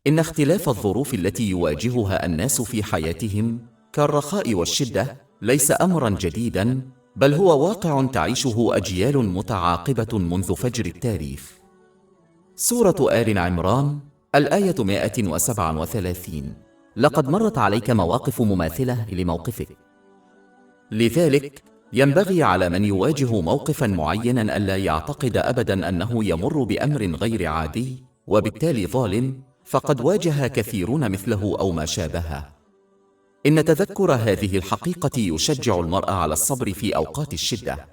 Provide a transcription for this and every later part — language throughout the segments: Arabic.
إن اختلاف الظروف التي يواجهها الناس في حياتهم كالرخاء والشدة ليس أمرا جديدا، بل هو واقع تعيشه أجيال متعاقبة منذ فجر التاريخ. سورة آل عمران الآية 137. لقد مرت عليك مواقف مماثلة لموقفك، لذلك ينبغي على من يواجه موقفا معينا ألا يعتقد أبدا أنه يمر بأمر غير عادي وبالتالي ظالم، فقد واجه كثيرون مثله أو ما شابهه. إن تذكر هذه الحقيقة يشجع المرء على الصبر في أوقات الشدة.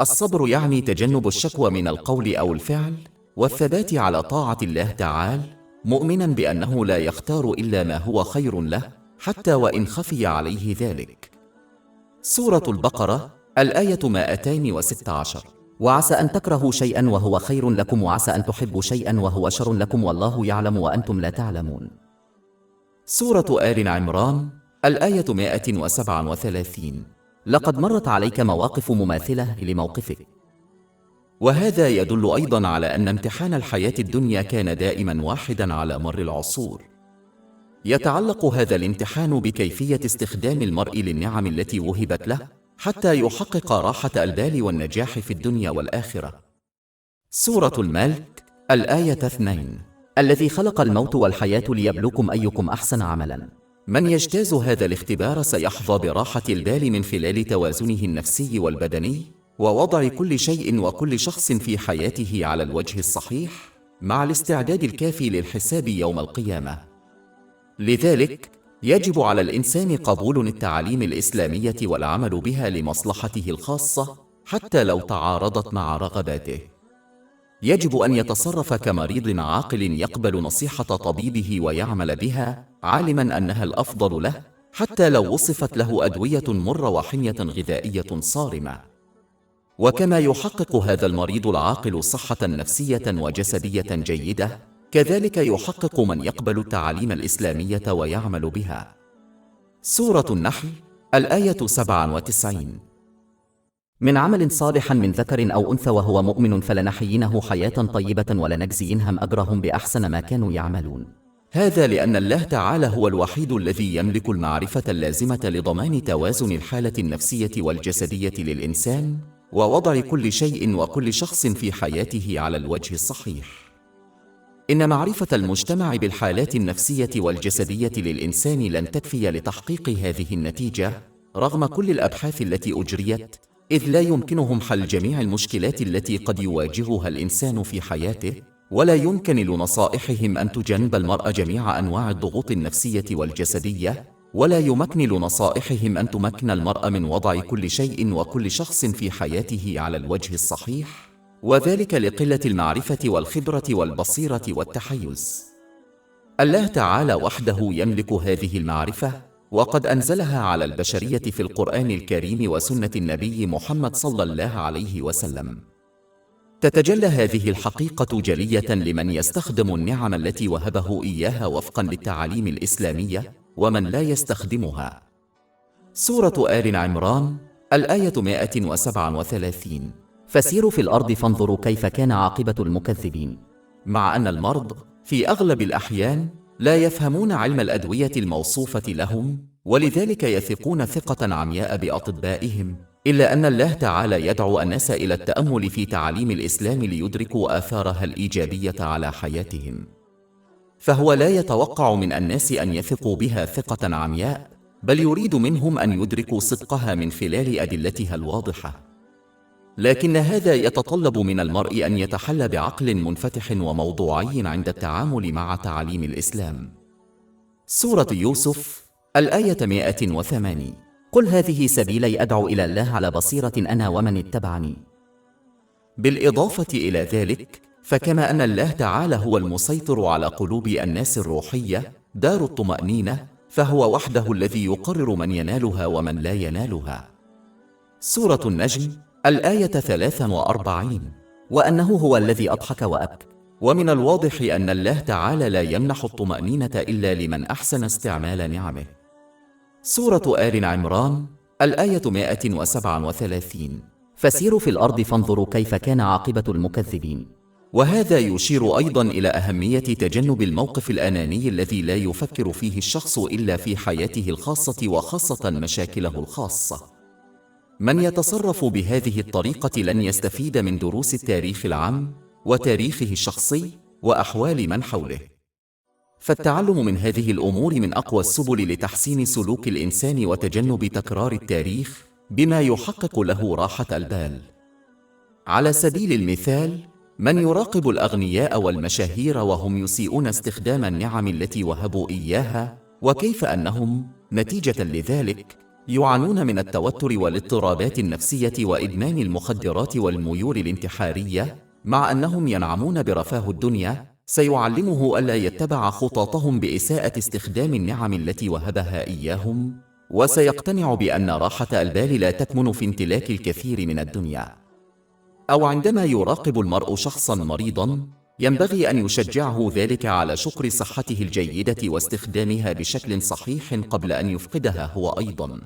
الصبر يعني تجنب الشكوى من القول أو الفعل، والثبات على طاعة الله تعالى، مؤمنا بأنه لا يختار إلا ما هو خير له حتى وإن خفي عليه ذلك. سورة البقرة الآية 216. وعسى أن تكرهوا شيئا وهو خير لكم، وعسى أن تحبوا شيئا وهو شر لكم، والله يعلم وأنتم لا تعلمون. سورة آل عمران الآية 137. لقد مرت عليك مواقف مماثلة لموقفك. وهذا يدل أيضا على أن امتحان الحياة الدنيا كان دائما واحدا على مر العصور. يتعلق هذا الامتحان بكيفية استخدام المرء للنعم التي وهبت له حتى يحقق راحة البال والنجاح في الدنيا والآخرة. سورة الملك الآية 2. الذي خلق الموت والحياة ليبلوكم أيكم أحسن عملا. من يجتاز هذا الاختبار سيحظى براحة البال من خلال توازنه النفسي والبدني، ووضع كل شيء وكل شخص في حياته على الوجه الصحيح، مع الاستعداد الكافي للحساب يوم القيامة. لذلك يجب على الإنسان قبول التعاليم الإسلامية والعمل بها لمصلحته الخاصة حتى لو تعارضت مع رغباته. يجب أن يتصرف كمريض عاقل يقبل نصيحة طبيبه ويعمل بها، عالما أنها الأفضل له حتى لو وصفت له أدوية مرة وحمية غذائية صارمة. وكما يحقق هذا المريض العاقل صحة نفسية وجسدية جيدة، كذلك يحقق من يقبل التعاليم الإسلامية ويعمل بها. سورة النحل الآية 97. من عمل صالح من ذكر أو أنثى وهو مؤمن فلنحيينه حياة طيبة ولنجزينهم أجرهم بأحسن ما كانوا يعملون. هذا لأن الله تعالى هو الوحيد الذي يملك المعرفة اللازمة لضمان توازن الحالة النفسية والجسدية للإنسان، ووضع كل شيء وكل شخص في حياته على الوجه الصحيح. إن معرفة المجتمع بالحالات النفسية والجسدية للإنسان لن تكفي لتحقيق هذه النتيجة رغم كل الأبحاث التي أجريت، إذ لا يمكنهم حل جميع المشكلات التي قد يواجهها الإنسان في حياته، ولا يمكن لنصائحهم أن تجنب المرء جميع أنواع الضغوط النفسية والجسدية، ولا يمكن لنصائحهم أن تمكن المرء من وضع كل شيء وكل شخص في حياته على الوجه الصحيح، وذلك لقلة المعرفة والخبرة والبصيرة والتحيز. الله تعالى وحده يملك هذه المعرفة، وقد أنزلها على البشرية في القرآن الكريم وسنة النبي محمد صلى الله عليه وسلم. تتجلى هذه الحقيقة جلية لمن يستخدم النعم التي وهبه إياها وفقا للتعاليم الإسلامية، ومن لا يستخدمها. سورة آل عمران الآية 137. فسيروا في الأرض فانظروا كيف كان عاقبة المكذبين. مع أن المرضى في أغلب الأحيان لا يفهمون علم الأدوية الموصوفة لهم، ولذلك يثقون ثقة عمياء بأطبائهم، إلا أن الله تعالى يدعو الناس إلى التأمل في تعاليم الإسلام ليدركوا آثارها الإيجابية على حياتهم. فهو لا يتوقع من الناس أن يثقوا بها ثقة عمياء، بل يريد منهم أن يدركوا صدقها من خلال أدلتها الواضحة. لكن هذا يتطلب من المرء أن يتحلى بعقل منفتح وموضوعي عند التعامل مع تعاليم الإسلام. سورة يوسف الآية 108. قل هذه سبيلي أدعو إلى الله على بصيرة أنا ومن اتبعني. بالإضافة إلى ذلك، فكما أن الله تعالى هو المسيطر على قلوب الناس الروحية دار الطمأنينة، فهو وحده الذي يقرر من ينالها ومن لا ينالها. سورة النجم الآية 43. وأنه هو الذي أضحك وأبكى. ومن الواضح أن الله تعالى لا يمنح الطمأنينة إلا لمن أحسن استعمال نعمه. سورة آل عمران الآية 137. فسيروا في الأرض فانظروا كيف كان عاقبة المكذبين. وهذا يشير أيضا إلى أهمية تجنب الموقف الأناني الذي لا يفكر فيه الشخص إلا في حياته الخاصة وخاصة مشاكله الخاصة. من يتصرف بهذه الطريقة لن يستفيد من دروس التاريخ العام وتاريخه الشخصي وأحوال من حوله. فالتعلم من هذه الأمور من أقوى السبل لتحسين سلوك الإنسان وتجنب تكرار التاريخ بما يحقق له راحة البال. على سبيل المثال، من يراقب الأغنياء والمشاهير وهم يسيئون استخدام النعم التي وهبوا إياها، وكيف أنهم نتيجة لذلك يعانون من التوتر والاضطرابات النفسية وإدمان المخدرات والميول الانتحارية، مع أنهم ينعمون برفاه الدنيا، سيعلمه ألا يتبع خططهم بإساءة استخدام النعم التي وهبها إياهم، وسيقتنع بأن راحة البال لا تكمن في امتلاك الكثير من الدنيا. أو عندما يراقب المرء شخصاً مريضاً، ينبغي أن يشجعه ذلك على شكر صحته الجيدة واستخدامها بشكل صحيح قبل أن يفقدها هو أيضاً.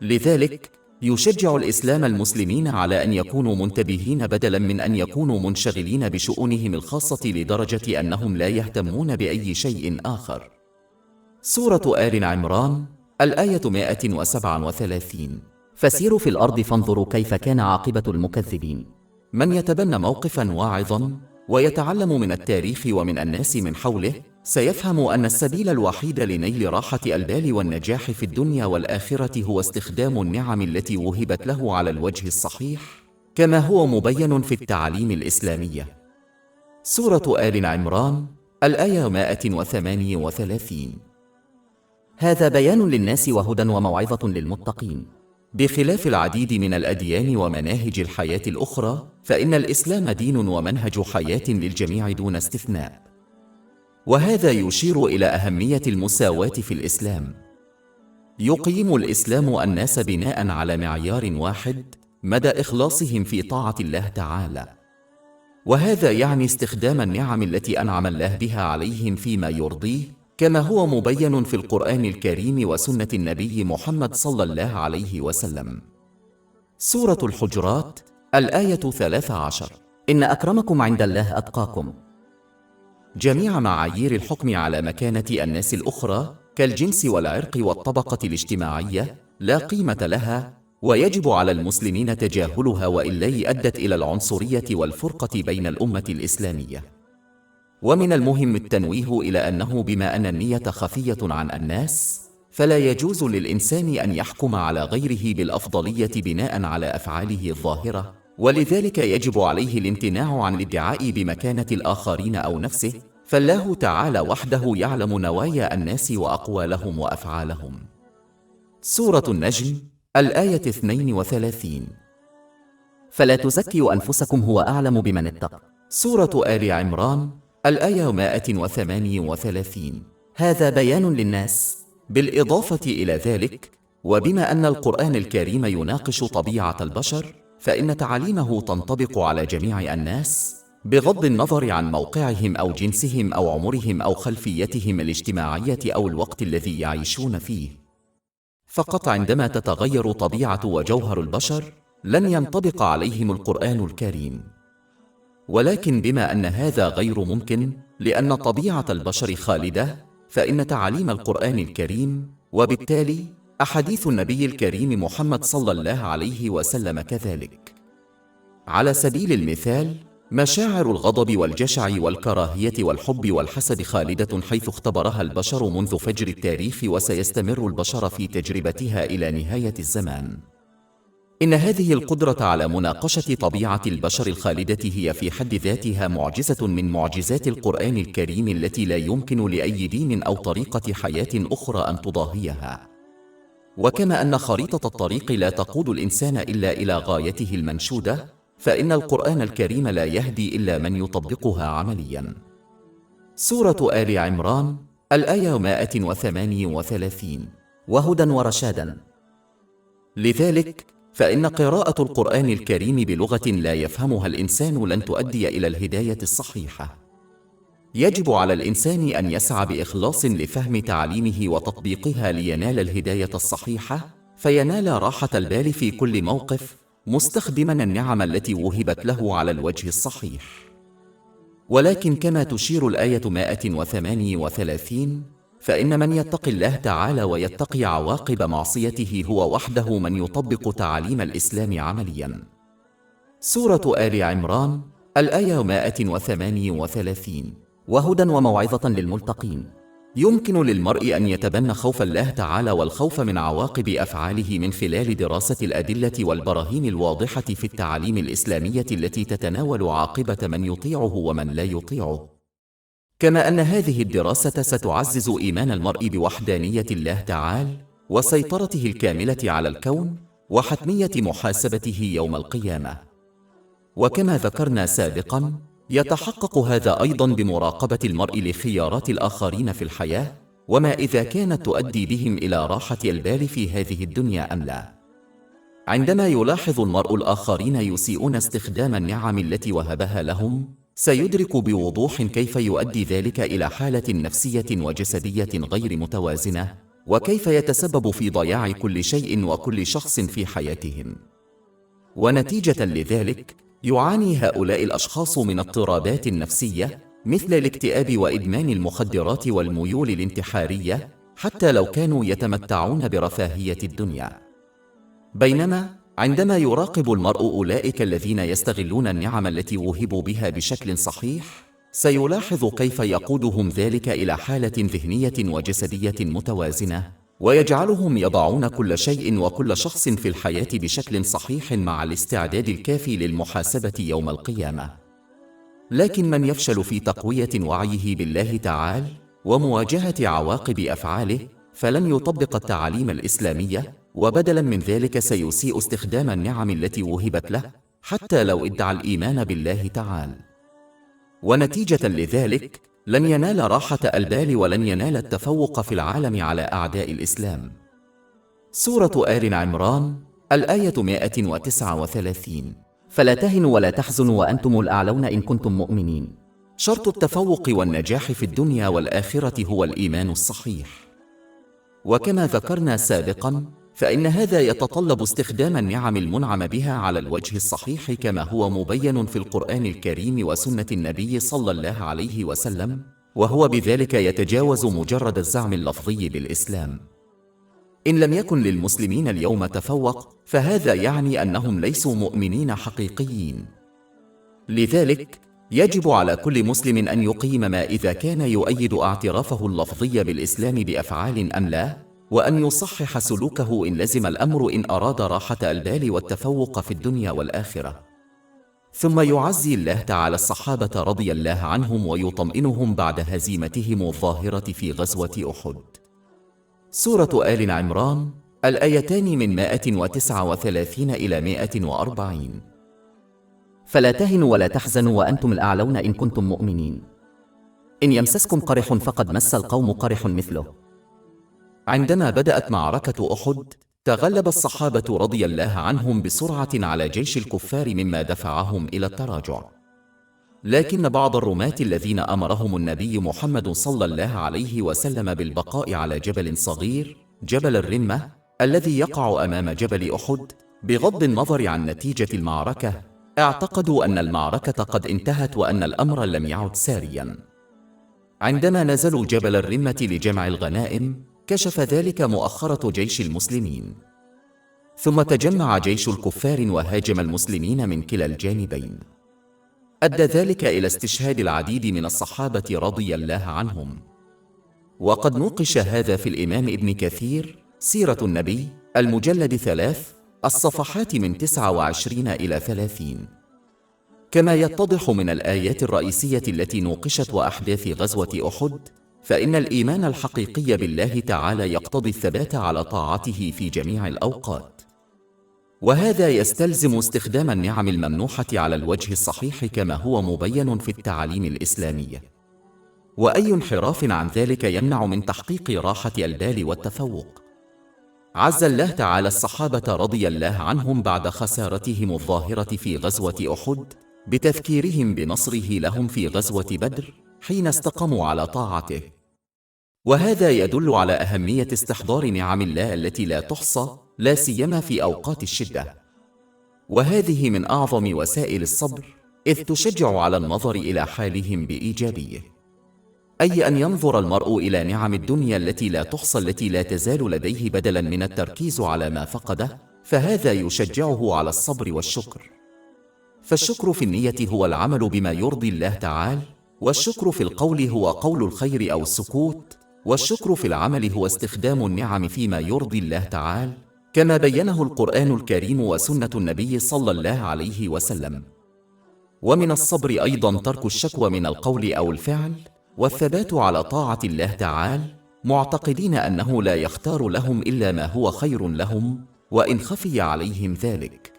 لذلك يشجع الإسلام المسلمين على أن يكونوا منتبهين بدلاً من أن يكونوا منشغلين بشؤونهم الخاصة لدرجة أنهم لا يهتمون بأي شيء آخر. سورة آل عمران الآية 137. فسيروا في الأرض فانظروا كيف كان عاقبة المكذبين. من يتبنى موقفاً واعظاً ويتعلم من التاريخ ومن الناس من حوله، سيفهم أن السبيل الوحيد لنيل راحة البال والنجاح في الدنيا والآخرة هو استخدام النعم التي وهبت له على الوجه الصحيح، كما هو مبين في التعاليم الإسلامية. سورة آل عمران الآية 138. هذا بيان للناس وهدى وموعظة للمتقين. بخلاف العديد من الأديان ومناهج الحياة الأخرى، فإن الإسلام دين ومنهج حياة للجميع دون استثناء. وهذا يشير إلى أهمية المساواة في الإسلام. يقيم الإسلام الناس بناء على معيار واحد مدى إخلاصهم في طاعة الله تعالى، وهذا يعني استخدام النعم التي أنعم الله بها عليهم فيما يرضيه، كما هو مبين في القرآن الكريم وسنة النبي محمد صلى الله عليه وسلم. سورة الحجرات الآية 13. إن أكرمكم عند الله أتقاكم. جميع معايير الحكم على مكانة الناس الأخرى كالجنس والعرق والطبقة الاجتماعية لا قيمة لها، ويجب على المسلمين تجاهلها، وإلا أدت إلى العنصرية والفرقة بين الأمة الإسلامية. ومن المهم التنويه إلى أنه بما أن النية خفية عن الناس، فلا يجوز للإنسان أن يحكم على غيره بالأفضلية بناء على أفعاله الظاهرة، ولذلك يجب عليه الامتناع عن الادعاء بمكانة الآخرين أو نفسه، فالله تعالى وحده يعلم نوايا الناس وأقوالهم وأفعالهم. سورة النجم الآية 32. فلا تزكوا أنفسكم هو أعلم بمن اتقى. سورة آل عمران الآية 138. هذا بيان للناس. بالإضافة إلى ذلك، وبما أن القرآن الكريم يناقش طبيعة البشر، فإن تعاليمه تنطبق على جميع الناس بغض النظر عن موقعهم أو جنسهم أو عمرهم أو خلفيتهم الاجتماعية أو الوقت الذي يعيشون فيه. فقط عندما تتغير طبيعة وجوهر البشر لن ينطبق عليهم القرآن الكريم. ولكن بما أن هذا غير ممكن لأن طبيعة البشر خالدة، فإن تعاليم القرآن الكريم وبالتالي أحاديث النبي الكريم محمد صلى الله عليه وسلم كذلك. على سبيل المثال، مشاعر الغضب والجشع والكراهية والحب والحسد خالدة حيث اختبرها البشر منذ فجر التاريخ، وسيستمر البشر في تجربتها إلى نهاية الزمان. إن هذه القدرة على مناقشة طبيعة البشر الخالدة هي في حد ذاتها معجزة من معجزات القرآن الكريم التي لا يمكن لأي دين أو طريقة حياة أخرى أن تضاهيها. وكما أن خريطة الطريق لا تقود الإنسان إلا إلى غايته المنشودة، فإن القرآن الكريم لا يهدي إلا من يطبقها عملياً. سورة آل عمران الآية 138. وهدى ورشادا. لذلك فإن قراءة القرآن الكريم بلغة لا يفهمها الإنسان لن تؤدي إلى الهداية الصحيحة. يجب على الإنسان أن يسعى بإخلاص لفهم تعاليمه وتطبيقها لينال الهداية الصحيحة، فينال راحة البال في كل موقف، مستخدما النعم التي وهبت له على الوجه الصحيح. ولكن كما تشير الآية 138 فإن من يتق الله تعالى ويتقي عواقب معصيته هو وحده من يطبق تعاليم الإسلام عملياً. سورة آل عمران الآية 138. وهدى وموعظة للمتقين. يمكن للمرء أن يتبنى خوف الله تعالى والخوف من عواقب أفعاله من خلال دراسة الأدلة والبراهين الواضحة في التعاليم الإسلامية التي تتناول عاقبة من يطيعه ومن لا يطيعه. كما أن هذه الدراسة ستعزز إيمان المرء بوحدانية الله تعالى وسيطرته الكاملة على الكون وحتمية محاسبته يوم القيامة. وكما ذكرنا سابقاً، يتحقق هذا أيضاً بمراقبة المرء لخيارات الآخرين في الحياة، وما إذا كانت تؤدي بهم إلى راحة البال في هذه الدنيا أم لا. عندما يلاحظ المرء الآخرين يسيئون استخدام النعم التي وهبها لهم، سيدرك بوضوح كيف يؤدي ذلك إلى حالة نفسية وجسدية غير متوازنة، وكيف يتسبب في ضياع كل شيء وكل شخص في حياتهم. ونتيجة لذلك، يعاني هؤلاء الأشخاص من اضطرابات نفسية مثل الاكتئاب وإدمان المخدرات والميول الانتحارية، حتى لو كانوا يتمتعون برفاهية الدنيا. بينما عندما يراقب المرء أولئك الذين يستغلون النعم التي وهبوا بها بشكل صحيح، سيلاحظ كيف يقودهم ذلك إلى حالة ذهنية وجسدية متوازنة، ويجعلهم يضعون كل شيء وكل شخص في الحياة بشكل صحيح مع الاستعداد الكافي للمحاسبة يوم القيامة. لكن من يفشل في تقوية وعيه بالله تعالى ومواجهة عواقب أفعاله فلن يطبق التعاليم الإسلامية، وبدلاً من ذلك سيسيء استخدام النعم التي وهبت له حتى لو ادعى الإيمان بالله تعالى. ونتيجة لذلك لن ينال راحة البال ولن ينال التفوق في العالم على أعداء الإسلام. سورة آل عمران الآية 139. فلا تهنوا ولا تحزنوا وأنتم الأعلون إن كنتم مؤمنين. شرط التفوق والنجاح في الدنيا والآخرة هو الإيمان الصحيح. وكما ذكرنا سابقاً، فإن هذا يتطلب استخدام النعم المنعم بها على الوجه الصحيح كما هو مبين في القرآن الكريم وسنة النبي صلى الله عليه وسلم، وهو بذلك يتجاوز مجرد الزعم اللفظي بالإسلام. إن لم يكن للمسلمين اليوم تفوق، فهذا يعني أنهم ليسوا مؤمنين حقيقيين. لذلك يجب على كل مسلم أن يقيم ما إذا كان يؤيد اعترافه اللفظي بالإسلام بأفعال أم لا، وأن يصحح سلوكه إن لزم الأمر إن أراد راحة البال والتفوق في الدنيا والآخرة. ثم يعزي الله تعالى الصحابة رضي الله عنهم ويطمئنهم بعد هزيمتهم الظاهرة في غزوة أحد. سورة آل عمران الآيتان من 139 إلى 140. فلا تهنوا ولا تحزنوا وأنتم الأعلون إن كنتم مؤمنين. إن يمسسكم قرح فقد مس القوم قرح مثله. عندما بدأت معركة أحد، تغلب الصحابة رضي الله عنهم بسرعة على جيش الكفار مما دفعهم إلى التراجع. لكن بعض الرماة الذين أمرهم النبي محمد صلى الله عليه وسلم بالبقاء على جبل صغير، جبل الرمة، الذي يقع أمام جبل أحد، بغض النظر عن نتيجة المعركة، اعتقدوا أن المعركة قد انتهت وأن الأمر لم يعد سارياً. عندما نزلوا جبل الرمة لجمع الغنائم، كشف ذلك مؤخرة جيش المسلمين. ثم تجمع جيش الكفار وهاجم المسلمين من كلا الجانبين. أدى ذلك إلى استشهاد العديد من الصحابة رضي الله عنهم. وقد نوقش هذا في الإمام ابن كثير سيرة النبي المجلد 3 الصفحات من 29 إلى 30. كما يتضح من الآيات الرئيسية التي نوقشت وأحداث غزوة أحد، فإن الإيمان الحقيقي بالله تعالى يقتضي الثبات على طاعته في جميع الأوقات، وهذا يستلزم استخدام النعم الممنوحة على الوجه الصحيح كما هو مبين في التعاليم الإسلامية، وأي انحراف عن ذلك يمنع من تحقيق راحة البال والتفوق. عز الله تعالى الصحابة رضي الله عنهم بعد خسارتهم الظاهرة في غزوة أحد بتذكيرهم بنصره لهم في غزوة بدر حين استقاموا على طاعته، وهذا يدل على أهمية استحضار نعم الله التي لا تحصى، لا سيما في أوقات الشدة. وهذه من أعظم وسائل الصبر، إذ تشجع على النظر إلى حالهم بإيجابية، أي أن ينظر المرء إلى نعم الدنيا التي لا تحصى التي لا تزال لديه بدلاً من التركيز على ما فقده، فهذا يشجعه على الصبر والشكر. فالشكر في النية هو العمل بما يرضي الله تعالى، والشكر في القول هو قول الخير أو السكوت، والشكر في العمل هو استخدام النعم فيما يرضي الله تعالى، كما بينه القرآن الكريم وسنة النبي صلى الله عليه وسلم. ومن الصبر أيضاً ترك الشكوى من القول أو الفعل، والثبات على طاعة الله تعالى، معتقدين أنه لا يختار لهم إلا ما هو خير لهم، وإن خفي عليهم ذلك.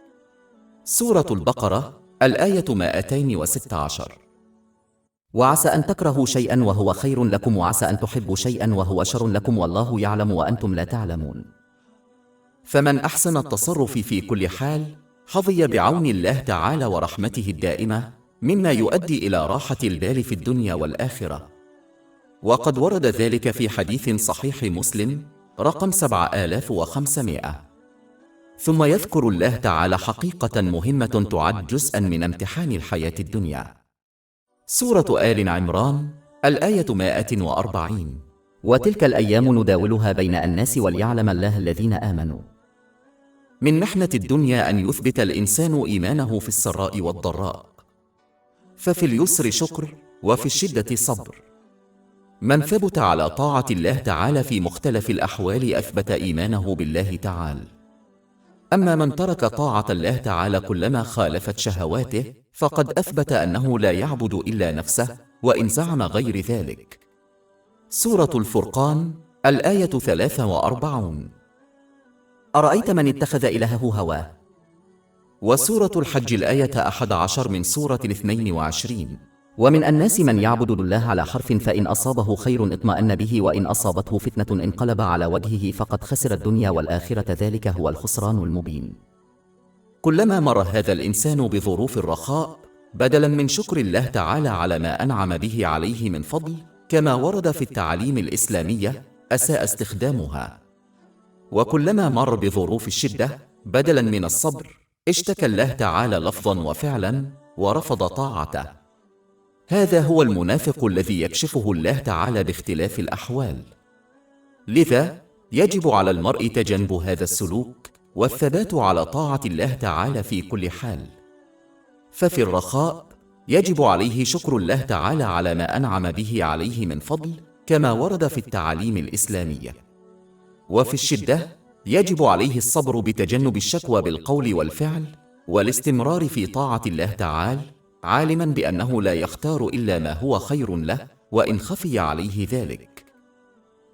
سورة البقرة، الآية 216. وعسى أن تكرهوا شيئا وهو خير لكم، وعسى أن تحبوا شيئا وهو شر لكم، والله يعلم وأنتم لا تعلمون. فمن أحسن التصرف في كل حال حظي بعون الله تعالى ورحمته الدائمة، مما يؤدي إلى راحة البال في الدنيا والآخرة. وقد ورد ذلك في حديث صحيح مسلم رقم 7500. ثم يذكر الله تعالى حقيقة مهمة تعد جزءا من امتحان الحياة الدنيا. سورة آل عمران، الآية 140. وتلك الأيام نداولها بين الناس وليعلم الله الذين آمنوا. من محنة الدنيا أن يثبت الإنسان إيمانه في السراء والضراء، ففي اليسر شكر وفي الشدة صبر. من ثبت على طاعة الله تعالى في مختلف الأحوال أثبت إيمانه بالله تعالى. أما من ترك طاعة الله تعالى كلما خالفت شهواته، فقد أثبت أنه لا يعبد إلا نفسه، وإن زعم غير ذلك. سورة الفرقان، الآية 43. أرأيت من اتخذ إلهه هواه. وسورة الحج، الآية 11 من سورة 22. ومن الناس من يعبد الله على حرف، فإن أصابه خير اطمأن به، وإن أصابته فتنة انقلب على وجهه، فقد خسر الدنيا والآخرة، ذلك هو الخسران المبين. كلما مر هذا الإنسان بظروف الرخاء، بدلاً من شكر الله تعالى على ما أنعم به عليه من فضل، كما ورد في التعاليم الإسلامية، أساء استخدامها. وكلما مر بظروف الشدة، بدلاً من الصبر، اشتكى الله تعالى لفظاً وفعلاً ورفض طاعته. هذا هو المنافق الذي يكشفه الله تعالى باختلاف الأحوال. لذا يجب على المرء تجنب هذا السلوك، والثبات على طاعة الله تعالى في كل حال. ففي الرخاء يجب عليه شكر الله تعالى على ما أنعم به عليه من فضل، كما ورد في التعاليم الإسلامية. وفي الشدة يجب عليه الصبر بتجنب الشكوى بالقول والفعل، والاستمرار في طاعة الله تعالى، عالما بأنه لا يختار إلا ما هو خير له، وإن خفي عليه ذلك.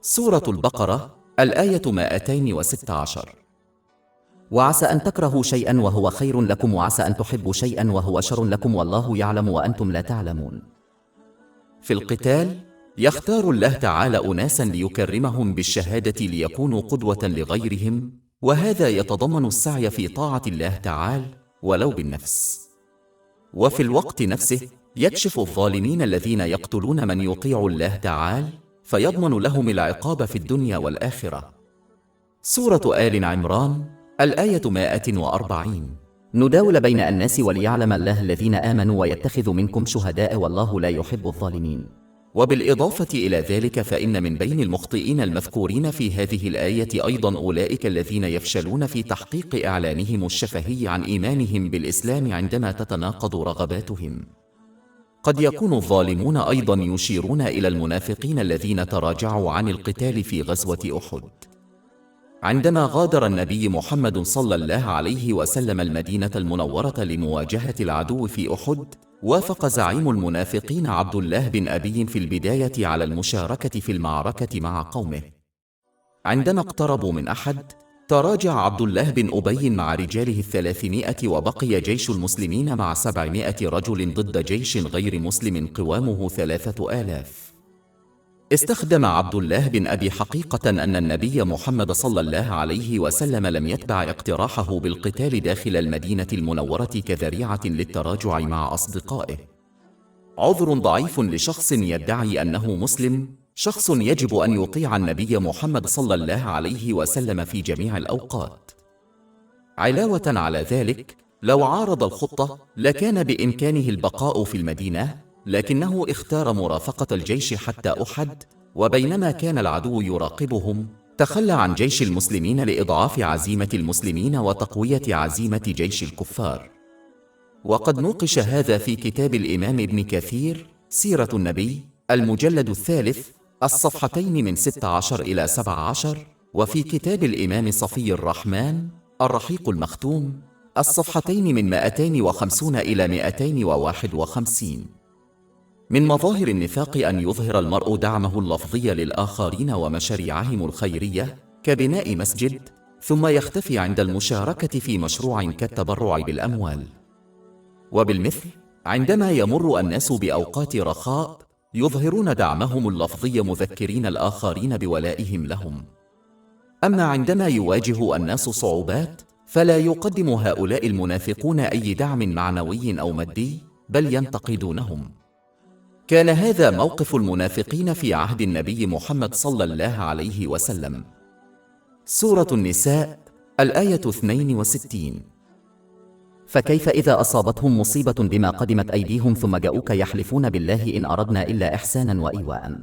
سورة البقرة، الآية 216. وعسى أن تكرهوا شيئا وهو خير لكم، وعسى أن تحبوا شيئا وهو شر لكم، والله يعلم وأنتم لا تعلمون. في القتال يختار الله تعالى أناسا ليكرمهم بالشهادة ليكونوا قدوة لغيرهم، وهذا يتضمن السعي في طاعة الله تعالى ولو بالنفس. وفي الوقت نفسه يكشف الظالمين الذين يقتلون من يطيع الله تعالى، فيضمن لهم العقاب في الدنيا والآخرة. سورة آل عمران، الآية 140. نداول بين الناس وليعلم الله الذين آمنوا ويتخذ منكم شهداء، والله لا يحب الظالمين. وبالإضافة إلى ذلك، فإن من بين المخطئين المذكورين في هذه الآية أيضا أولئك الذين يفشلون في تحقيق إعلانهم الشفهي عن إيمانهم بالإسلام عندما تتناقض رغباتهم. قد يكون الظالمون أيضا يشيرون إلى المنافقين الذين تراجعوا عن القتال في غزوة أحد. عندما غادر النبي محمد صلى الله عليه وسلم المدينة المنورة لمواجهة العدو في أحد، وافق زعيم المنافقين عبد الله بن أبي في البداية على المشاركة في المعركة مع قومه. عندما اقتربوا من أحد، تراجع عبد الله بن أبي مع رجاله 300، وبقي جيش المسلمين مع 700 رجل ضد جيش غير مسلم قوامه 3000. استخدم عبد الله بن أبي حقيقة أن النبي محمد صلى الله عليه وسلم لم يتبع اقتراحه بالقتال داخل المدينة المنورة كذريعة للتراجع مع أصدقائه. عذر ضعيف لشخص يدعي أنه مسلم، شخص يجب أن يطيع النبي محمد صلى الله عليه وسلم في جميع الأوقات. علاوة على ذلك، لو عارض الخطة لكان بإمكانه البقاء في المدينة، لكنه اختار مرافقة الجيش حتى أحد، وبينما كان العدو يراقبهم تخلى عن جيش المسلمين لإضعاف عزيمة المسلمين وتقوية عزيمة جيش الكفار. وقد نوقش هذا في كتاب الإمام ابن كثير سيرة النبي المجلد 3 الصفحتين من 16 إلى 17، وفي كتاب الإمام صفي الرحمن الرحيق المختوم الصفحتين من 250 إلى 251. من مظاهر النفاق أن يظهر المرء دعمه اللفظي للآخرين ومشاريعهم الخيرية كبناء مسجد، ثم يختفي عند المشاركة في مشروع كالتبرع بالأموال. وبالمثل عندما يمر الناس بأوقات رخاء يظهرون دعمهم اللفظي مذكرين الآخرين بولائهم لهم، أما عندما يواجه الناس صعوبات فلا يقدم هؤلاء المنافقون أي دعم معنوي أو مادي، بل ينتقدونهم. كان هذا موقف المنافقين في عهد النبي محمد صلى الله عليه وسلم. سورة النساء الآية 62. فكيف إذا أصابتهم مصيبة بما قدمت أيديهم ثم جاءوك يحلفون بالله إن أردنا إلا إحسانا وإيواء.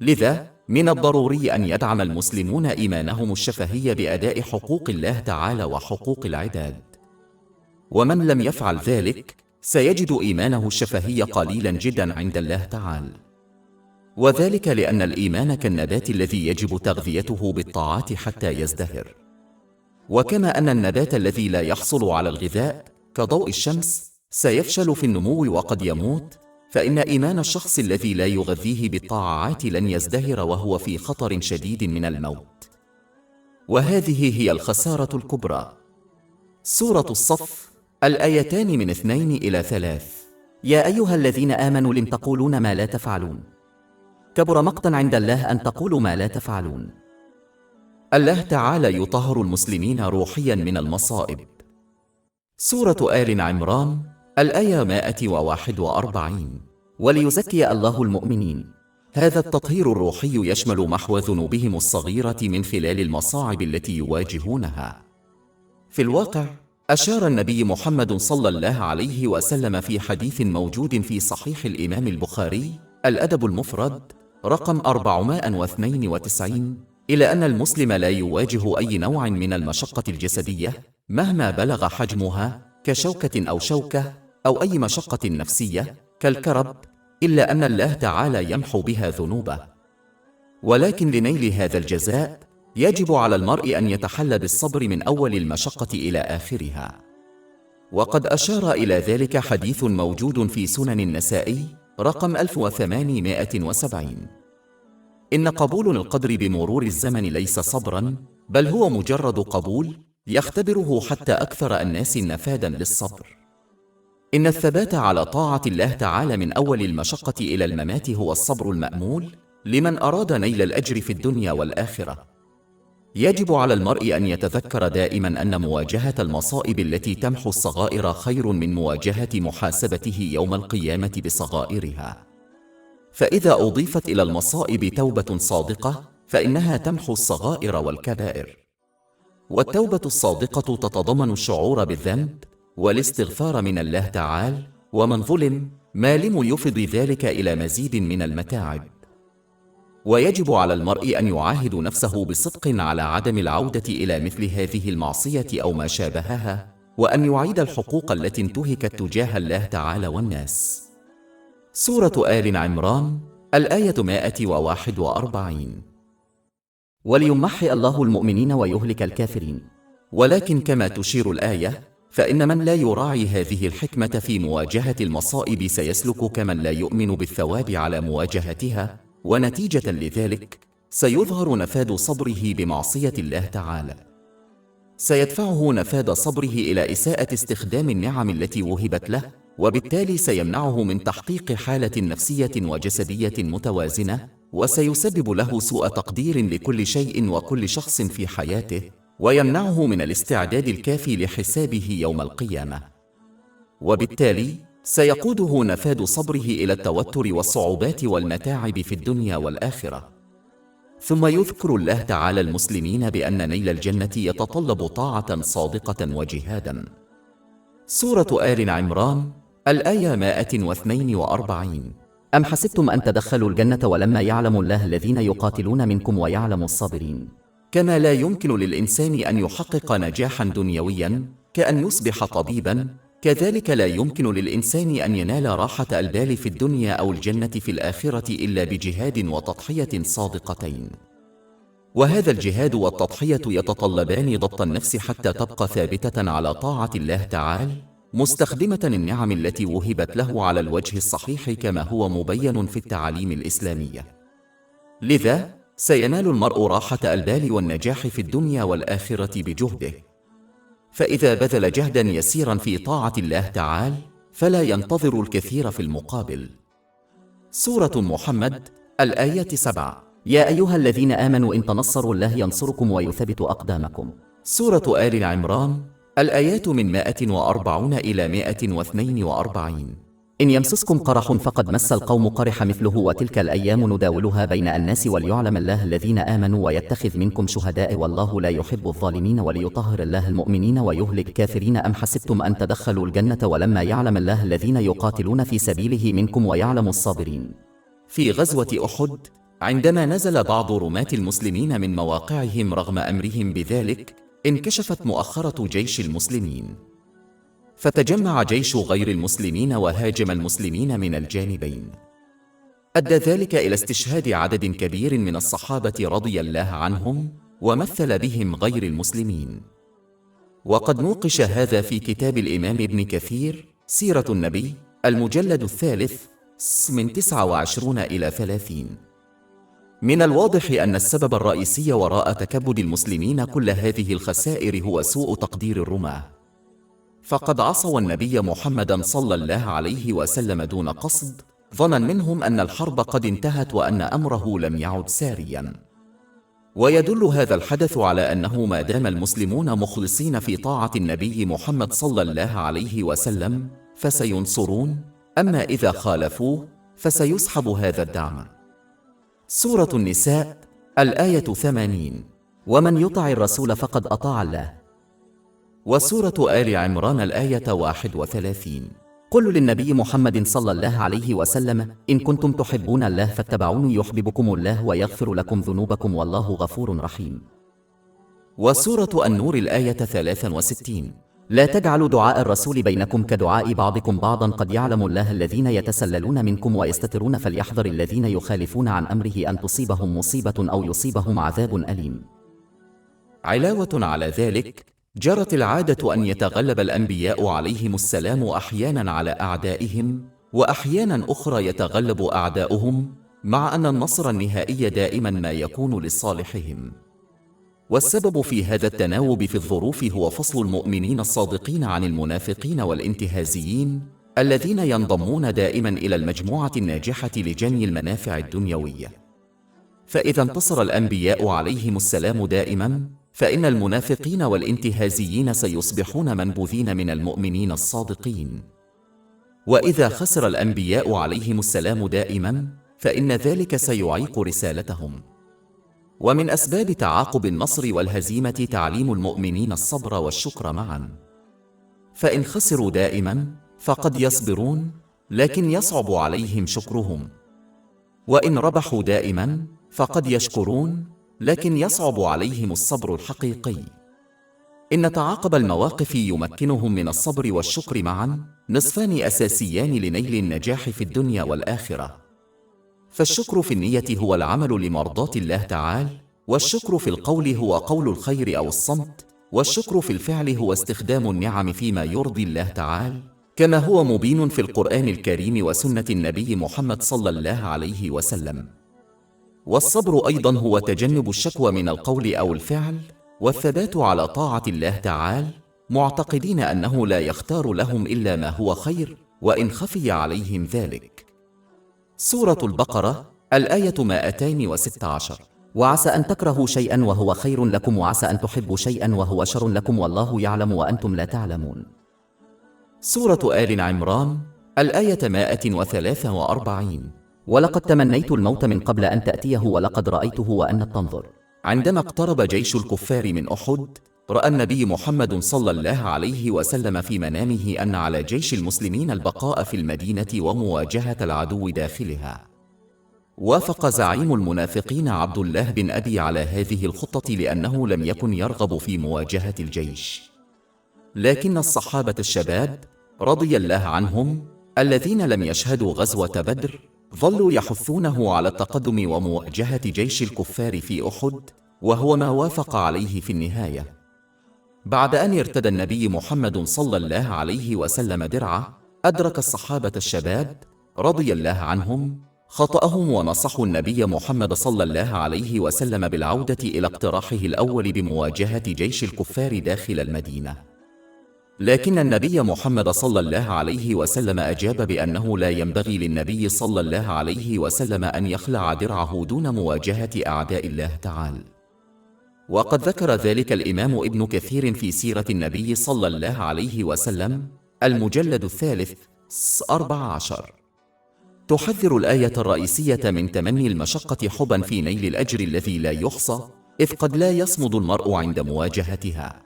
لذا من الضروري أن يدعم المسلمون إيمانهم الشفهي بأداء حقوق الله تعالى وحقوق العباد، ومن لم يفعل ذلك سيجد إيمانه الشفهي قليلا جدا عند الله تعالى، وذلك لأن الإيمان كالنبات الذي يجب تغذيته بالطاعات حتى يزدهر. وكما أن النبات الذي لا يحصل على الغذاء كضوء الشمس سيفشل في النمو وقد يموت، فإن إيمان الشخص الذي لا يغذيه بالطاعات لن يزدهر وهو في خطر شديد من الموت، وهذه هي الخسارة الكبرى. سورة الصف الآيتان من 2 إلى 3. يا أيها الذين آمنوا لم تقولون ما لا تفعلون، كبر مقتا عند الله أن تقولوا ما لا تفعلون. الله تعالى يطهر المسلمين روحيا من المصائب. سورة آل عمران الآية 141. وليزكي الله المؤمنين. هذا التطهير الروحي يشمل محو ذنوبهم الصغيرة من خلال المصاعب التي يواجهونها. في الواقع أشار النبي محمد صلى الله عليه وسلم في حديث موجود في صحيح الإمام البخاري الأدب المفرد رقم 492 إلى أن المسلم لا يواجه أي نوع من المشقة الجسدية مهما بلغ حجمها كشوكة أو شوكة أو أي مشقة نفسية كالكرب، إلا أن الله تعالى يمحو بها ذنوبه. ولكن لنيل هذا الجزاء يجب على المرء أن يتحلى بالصبر من أول المشقة إلى آخرها. وقد أشار إلى ذلك حديث موجود في سنن النسائي رقم 1870. إن قبول القدر بمرور الزمن ليس صبرا، بل هو مجرد قبول يختبره حتى أكثر الناس نفادا للصبر. إن الثبات على طاعة الله تعالى من أول المشقة إلى الممات هو الصبر المأمول لمن أراد نيل الأجر في الدنيا والآخرة. يجب على المرء أن يتذكر دائما أن مواجهة المصائب التي تمحو الصغائر خير من مواجهة محاسبته يوم القيامة بصغائرها. فإذا أضيفت إلى المصائب توبة صادقة فإنها تمحو الصغائر والكبائر. والتوبة الصادقة تتضمن الشعور بالذنب والاستغفار من الله تعالى، ومن ظلم ما لم يفض ذلك إلى مزيد من المتاعب. ويجب على المرء أن يعاهد نفسه بصدق على عدم العودة إلى مثل هذه المعصية أو ما شابهها، وأن يعيد الحقوق التي انتهكت تجاه الله تعالى والناس. سورة آل عمران الآية 141. وليمحي الله المؤمنين ويهلك الكافرين. ولكن كما تشير الآية فإن من لا يراعي هذه الحكمة في مواجهة المصائب سيسلك كمن لا يؤمن بالثواب على مواجهتها، ونتيجة لذلك سيظهر نفاذ صبره بمعصية الله تعالى. سيدفعه نفاذ صبره إلى إساءة استخدام النعم التي وهبت له، وبالتالي سيمنعه من تحقيق حالة نفسية وجسدية متوازنة، وسيسبب له سوء تقدير لكل شيء وكل شخص في حياته، ويمنعه من الاستعداد الكافي لحسابه يوم القيامة. وبالتالي سيقوده نفاذ صبره إلى التوتر والصعوبات والمتاعب في الدنيا والآخرة. ثم يذكر الله تعالى المسلمين بأن نيل الجنة يتطلب طاعة صادقة وجهادا. سورة آل عمران الآية 142. أم حسبتم أن تدخلوا الجنة ولما يعلم الله الذين يقاتلون منكم ويعلم الصابرين؟ كما لا يمكن للإنسان أن يحقق نجاحا دنيويا كأن يصبح طبيبا، كذلك لا يمكن للإنسان أن ينال راحة البال في الدنيا أو الجنة في الآخرة إلا بجهاد وتضحية صادقتين. وهذا الجهاد والتضحية يتطلبان ضبط النفس حتى تبقى ثابتة على طاعة الله تعالى، مستخدمة النعم التي وهبت له على الوجه الصحيح كما هو مبين في التعاليم الإسلامية. لذا سينال المرء راحة البال والنجاح في الدنيا والآخرة بجهده، فإذا بذل جهدا يسيرا في طاعة الله تعالى فلا ينتظر الكثير في المقابل. سورة محمد الآية 7. يا أيها الذين آمنوا إن تنصروا الله ينصركم ويثبت أقدامكم. سورة آل عمران الآيات من 140 إلى 142. إن يمسسكم قرح فقد مس القوم قرح مثله وتلك الأيام نداولها بين الناس وليعلم الله الذين آمنوا ويتخذ منكم شهداء والله لا يحب الظالمين وليطهر الله المؤمنين ويهلك الكافرين. أم حسبتم أن تدخلوا الجنة ولما يعلم الله الذين يقاتلون في سبيله منكم ويعلم الصابرين. في غزوة أحد عندما نزل بعض رماة المسلمين من مواقعهم رغم أمرهم بذلك، انكشفت مؤخرة جيش المسلمين، فتجمع جيش غير المسلمين وهاجم المسلمين من الجانبين. أدى ذلك إلى استشهاد عدد كبير من الصحابة رضي الله عنهم، ومثل بهم غير المسلمين. وقد نوقش هذا في كتاب الإمام ابن كثير سيرة النبي المجلد الثالث من 29 إلى 30. من الواضح أن السبب الرئيسي وراء تكبد المسلمين كل هذه الخسائر هو سوء تقدير الرماة، فقد عصوا النبي محمدا صلى الله عليه وسلم دون قصد، ظنا منهم أن الحرب قد انتهت وأن أمره لم يعد ساريا. ويدل هذا الحدث على أنه ما دام المسلمون مخلصين في طاعة النبي محمد صلى الله عليه وسلم فسينصرون، أما إذا خالفوه فسيسحب هذا الدعم. سورة النساء الآية 80. ومن يطع الرسول فقد أطاع الله. وسورة آل عمران الآية 31. قل للنبي محمد صلى الله عليه وسلم إن كنتم تحبون الله فاتبعوني يحببكم الله ويغفر لكم ذنوبكم والله غفور رحيم. وسورة النور الآية 63. لا تجعلوا دعاء الرسول بينكم كدعاء بعضكم بعضا قد يعلم الله الذين يتسللون منكم ويستترون فليحذر الذين يخالفون عن أمره أن تصيبهم مصيبة أو يصيبهم عذاب أليم. علاوة على ذلك، جرت العادة أن يتغلب الأنبياء عليهم السلام أحيانا على أعدائهم، وأحيانا أخرى يتغلب أعداؤهم، مع أن النصر النهائي دائما ما يكون لصالحهم. والسبب في هذا التناوب في الظروف هو فصل المؤمنين الصادقين عن المنافقين والانتهازيين الذين ينضمون دائما إلى المجموعة الناجحة لجني المنافع الدنيوية. فإذا انتصر الأنبياء عليهم السلام دائما، فإن المنافقين والانتهازيين سيصبحون منبوذين من المؤمنين الصادقين. وإذا خسر الأنبياء عليهم السلام دائما، فإن ذلك سيعيق رسالتهم. ومن أسباب تعاقب النصر والهزيمة تعليم المؤمنين الصبر والشكر معا، فإن خسروا دائما فقد يصبرون لكن يصعب عليهم شكرهم، وإن ربحوا دائما فقد يشكرون لكن يصعب عليهم الصبر الحقيقي. إن تعاقب المواقف يمكنهم من الصبر والشكر معا نصفان أساسيان لنيل النجاح في الدنيا والآخرة. فالشكر في النية هو العمل لمرضاة الله تعالى، والشكر في القول هو قول الخير أو الصمت، والشكر في الفعل هو استخدام النعم فيما يرضي الله تعالى، كما هو مبين في القرآن الكريم وسنة النبي محمد صلى الله عليه وسلم. والصبر أيضا هو تجنب الشكوى من القول أو الفعل، والثبات على طاعة الله تعالى، معتقدين أنه لا يختار لهم إلا ما هو خير وإن خفي عليهم ذلك. سورة البقرة الآية 216. وعسى أن تكرهوا شيئا وهو خير لكم وعسى أن تحبوا شيئا وهو شر لكم والله يعلم وأنتم لا تعلمون. سورة آل عمران الآية 143. ولقد تمنيت الموت من قبل أن تأتيه ولقد رأيته وأنت تنظر. عندما اقترب جيش الكفار من أحد، رأى النبي محمد صلى الله عليه وسلم في منامه أن على جيش المسلمين البقاء في المدينة ومواجهة العدو داخلها. وافق زعيم المنافقين عبد الله بن أبي على هذه الخطة لأنه لم يكن يرغب في مواجهة الجيش. لكن الصحابة الشباب رضي الله عنهم الذين لم يشهدوا غزوة بدر ظلوا يحثونه على التقدم ومواجهة جيش الكفار في أحد، وهو ما وافق عليه في النهاية. بعد أن ارتدى النبي محمد صلى الله عليه وسلم درعه، أدرك الصحابة الشباب رضي الله عنهم خطأهم ونصحوا النبي محمد صلى الله عليه وسلم بالعودة إلى اقتراحه الأول بمواجهة جيش الكفار داخل المدينة. لكن النبي محمد صلى الله عليه وسلم أجاب بأنه لا ينبغي للنبي صلى الله عليه وسلم أن يخلع درعه دون مواجهة أعداء الله تعالى. وقد ذكر ذلك الإمام ابن كثير في سيرة النبي صلى الله عليه وسلم المجلد 14. تحذر الآية الرئيسية من تمني المشقة حبا في نيل الأجر الذي لا يحصى، إذ قد لا يصمد المرء عند مواجهتها،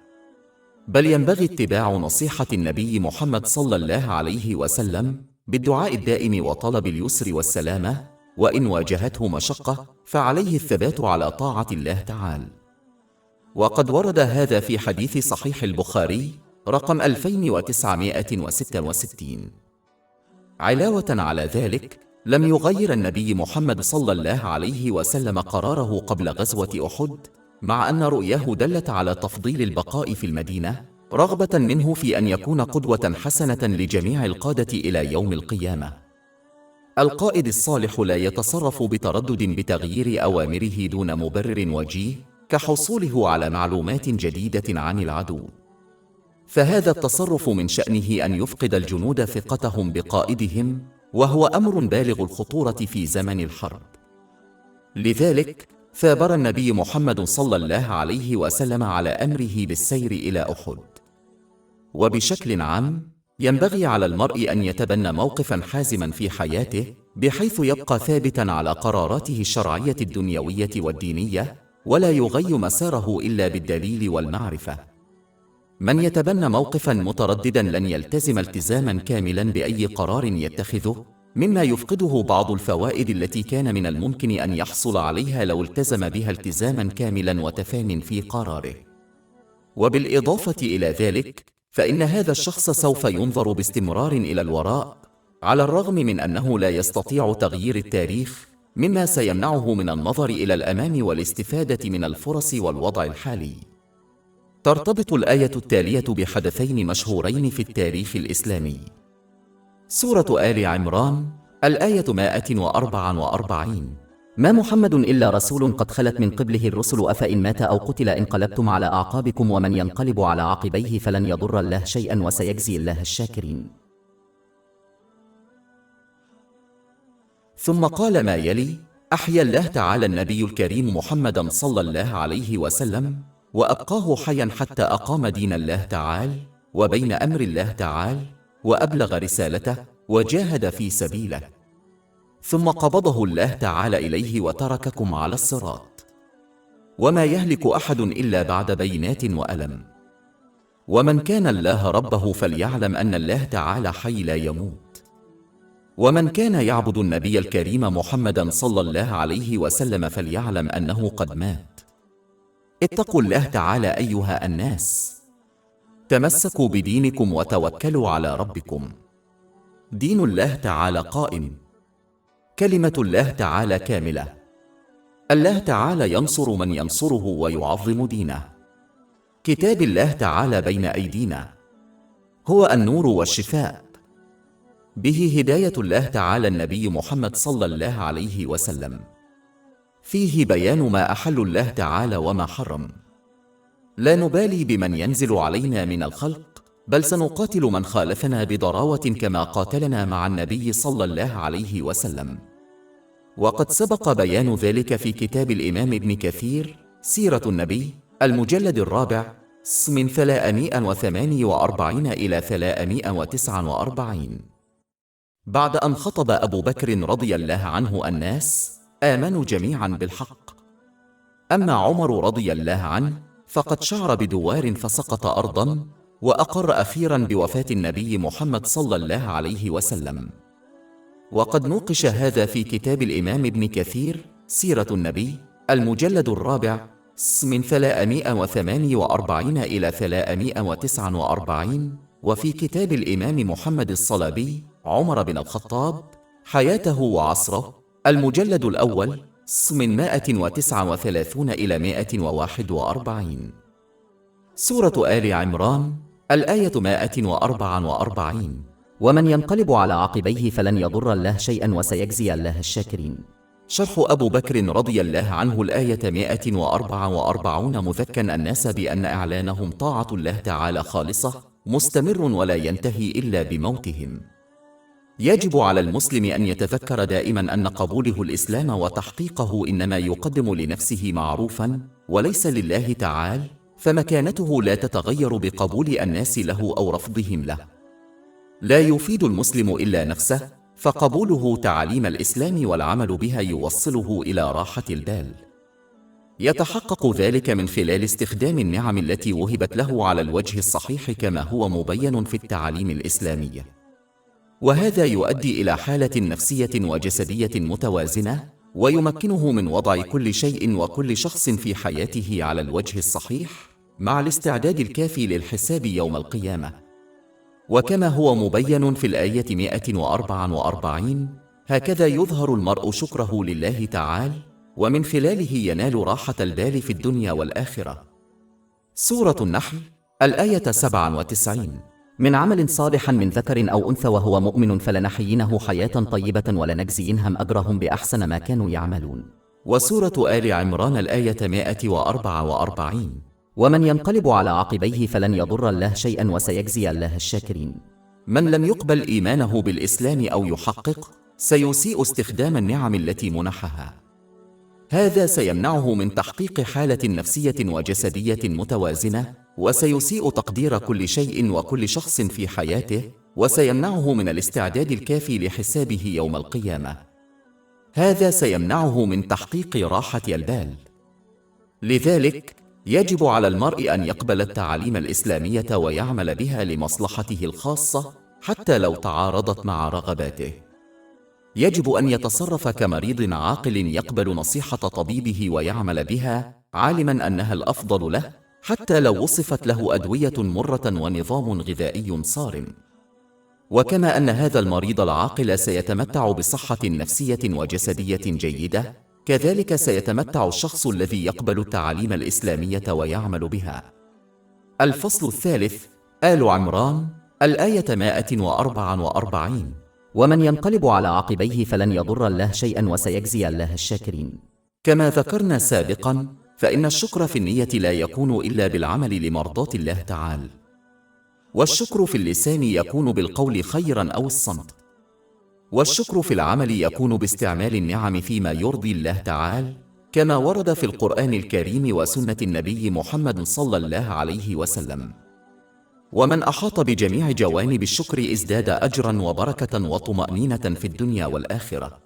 بل ينبغي اتباع نصيحة النبي محمد صلى الله عليه وسلم بالدعاء الدائم وطلب اليسر والسلامة، وإن واجهته مشقة فعليه الثبات على طاعة الله تعالى. وقد ورد هذا في حديث صحيح البخاري رقم 2966. علاوة على ذلك، لم يغير النبي محمد صلى الله عليه وسلم قراره قبل غزوة أحد، مع أن رؤياه دلت على تفضيل البقاء في المدينة رغبة منه في أن يكون قدوة حسنة لجميع القادة إلى يوم القيامة. القائد الصالح لا يتصرف بتردد بتغيير أوامره دون مبرر وجيه، كحصوله على معلومات جديدة عن العدو، فهذا التصرف من شأنه أن يفقد الجنود ثقتهم بقائدهم، وهو أمر بالغ الخطورة في زمن الحرب. لذلك ثابر النبي محمد صلى الله عليه وسلم على أمره بالسير إلى أحد. وبشكل عام ينبغي على المرء أن يتبنى موقفا حازما في حياته، بحيث يبقى ثابتا على قراراته الشرعية الدنيوية والدينية، ولا يغير مساره إلا بالدليل والمعرفة. من يتبنى موقفا مترددا لن يلتزم التزاما كاملا بأي قرار يتخذه، مما يفقده بعض الفوائد التي كان من الممكن أن يحصل عليها لو التزم بها التزاما كاملا وتفان في قراره. وبالإضافة إلى ذلك، فإن هذا الشخص سوف ينظر باستمرار إلى الوراء، على الرغم من أنه لا يستطيع تغيير التاريخ، مما سيمنعه من النظر إلى الأمام والاستفادة من الفرص والوضع الحالي. ترتبط الآية التالية بحدثين مشهورين في التاريخ الإسلامي. سورة آل عمران الآية 144: ما محمد إلا رسول قد خلت من قبله الرسل أفإن مات أو قتل انقلبتم على أعقابكم ومن ينقلب على عقبيه فلن يضر الله شيئا وسيجزي الله الشاكرين. ثم قال ما يلي: أحيا الله تعالى النبي الكريم محمدا صلى الله عليه وسلم وأبقاه حيا حتى أقام دين الله تعالى وبين أمر الله تعالى وأبلغ رسالته وجاهد في سبيله، ثم قبضه الله تعالى إليه وترككم على الصراط، وما يهلك أحد إلا بعد بينات وألم، ومن كان الله ربه فليعلم أن الله تعالى حي لا يموت، ومن كان يعبد النبي الكريم محمدا صلى الله عليه وسلم فليعلم أنه قد مات. اتقوا الله تعالى أيها الناس، تمسكوا بدينكم وتوكلوا على ربكم. دين الله تعالى قائم، كلمة الله تعالى كاملة، الله تعالى ينصر من ينصره ويعظم دينه. كتاب الله تعالى بين أيدينا، هو النور والشفاء، به هداية الله تعالى النبي محمد صلى الله عليه وسلم، فيه بيان ما أحل الله تعالى وما حرم. لا نبالي بمن ينزل علينا من الخلق، بل سنقاتل من خالفنا بضراوة كما قاتلنا مع النبي صلى الله عليه وسلم. وقد سبق بيان ذلك في كتاب الإمام ابن كثير سيرة النبي المجلد 4 من 348 إلى 349. بعد أن خطب أبو بكر رضي الله عنه الناس آمنوا جميعا بالحق. أما عمر رضي الله عنه فقد شعر بدوار فسقط أرضا، وأقر أخيرا بوفاة النبي محمد صلى الله عليه وسلم. وقد نوقش هذا في كتاب الإمام ابن كثير سيرة النبي المجلد الرابع من 348 إلى 349، وفي كتاب الإمام محمد الصلابي عمر بن الخطاب حياته وعصره المجلد الأول من 139 إلى 141. سورة آل عمران الآية 144. ومن ينقلب على عقبيه فلن يضر الله شيئا وسيجزي الله الشاكرين. شرح أبو بكر رضي الله عنه الآية 144 مذكّا الناس بأن إعلانهم طاعة الله تعالى خالصة مستمر ولا ينتهي إلا بموتهم. يجب على المسلم أن يتذكر دائما أن قبوله الإسلام وتحقيقه إنما يقدم لنفسه معروفا وليس لله تعالى، فمكانته لا تتغير بقبول الناس له أو رفضهم له. لا يفيد المسلم إلا نفسه، فقبوله تعاليم الإسلام والعمل بها يوصله إلى راحة البال. يتحقق ذلك من خلال استخدام النعم التي وهبت له على الوجه الصحيح كما هو مبين في التعاليم الإسلامية، وهذا يؤدي إلى حالة نفسية وجسدية متوازنة، ويمكنه من وضع كل شيء وكل شخص في حياته على الوجه الصحيح مع الاستعداد الكافي للحساب يوم القيامة. وكما هو مبين في الآية 144: هكذا يظهر المرء شكره لله تعالى، ومن خلاله ينال راحة البال في الدنيا والآخرة. سورة النحل الآية 97. من عمل صالح من ذكر أو أنثى وهو مؤمن فلنحيينه حياة طيبة ولنجزينهم أجرهم بأحسن ما كانوا يعملون. وسورة آل عمران الآية 144. ومن ينقلب على عقبيه فلن يضر الله شيئا وسيجزي الله الشاكرين. من لم يقبل إيمانه بالإسلام أو يحقق سيسيء استخدام النعم التي منحها. هذا سيمنعه من تحقيق حالة نفسية وجسدية متوازنة، وسيسيء تقدير كل شيء وكل شخص في حياته، وسيمنعه من الاستعداد الكافي لحسابه يوم القيامة. هذا سيمنعه من تحقيق راحة البال. لذلك يجب على المرء أن يقبل التعاليم الإسلامية ويعمل بها لمصلحته الخاصة حتى لو تعارضت مع رغباته. يجب أن يتصرف كمريض عاقل يقبل نصيحة طبيبه ويعمل بها عالما أنها الأفضل له، حتى لو وصفت له أدوية مرة ونظام غذائي صارم. وكما أن هذا المريض العاقل سيتمتع بصحة نفسية وجسدية جيدة، كذلك سيتمتع الشخص الذي يقبل التعاليم الإسلامية ويعمل بها. الفصل الثالث آل عمران الآية 144. ومن ينقلب على عقبيه فلن يضر الله شيئا وسيجزي الله الشاكرين. كما ذكرنا سابقا، فإن الشكر في النية لا يكون إلا بالعمل لمرضاة الله تعالى، والشكر في اللسان يكون بالقول خيرا أو الصمت، والشكر في العمل يكون باستعمال النعم فيما يرضي الله تعالى، كما ورد في القرآن الكريم وسنة النبي محمد صلى الله عليه وسلم. ومن أحاط بجميع جوانب الشكر ازداد أجرا وبركة وطمأنينة في الدنيا والآخرة.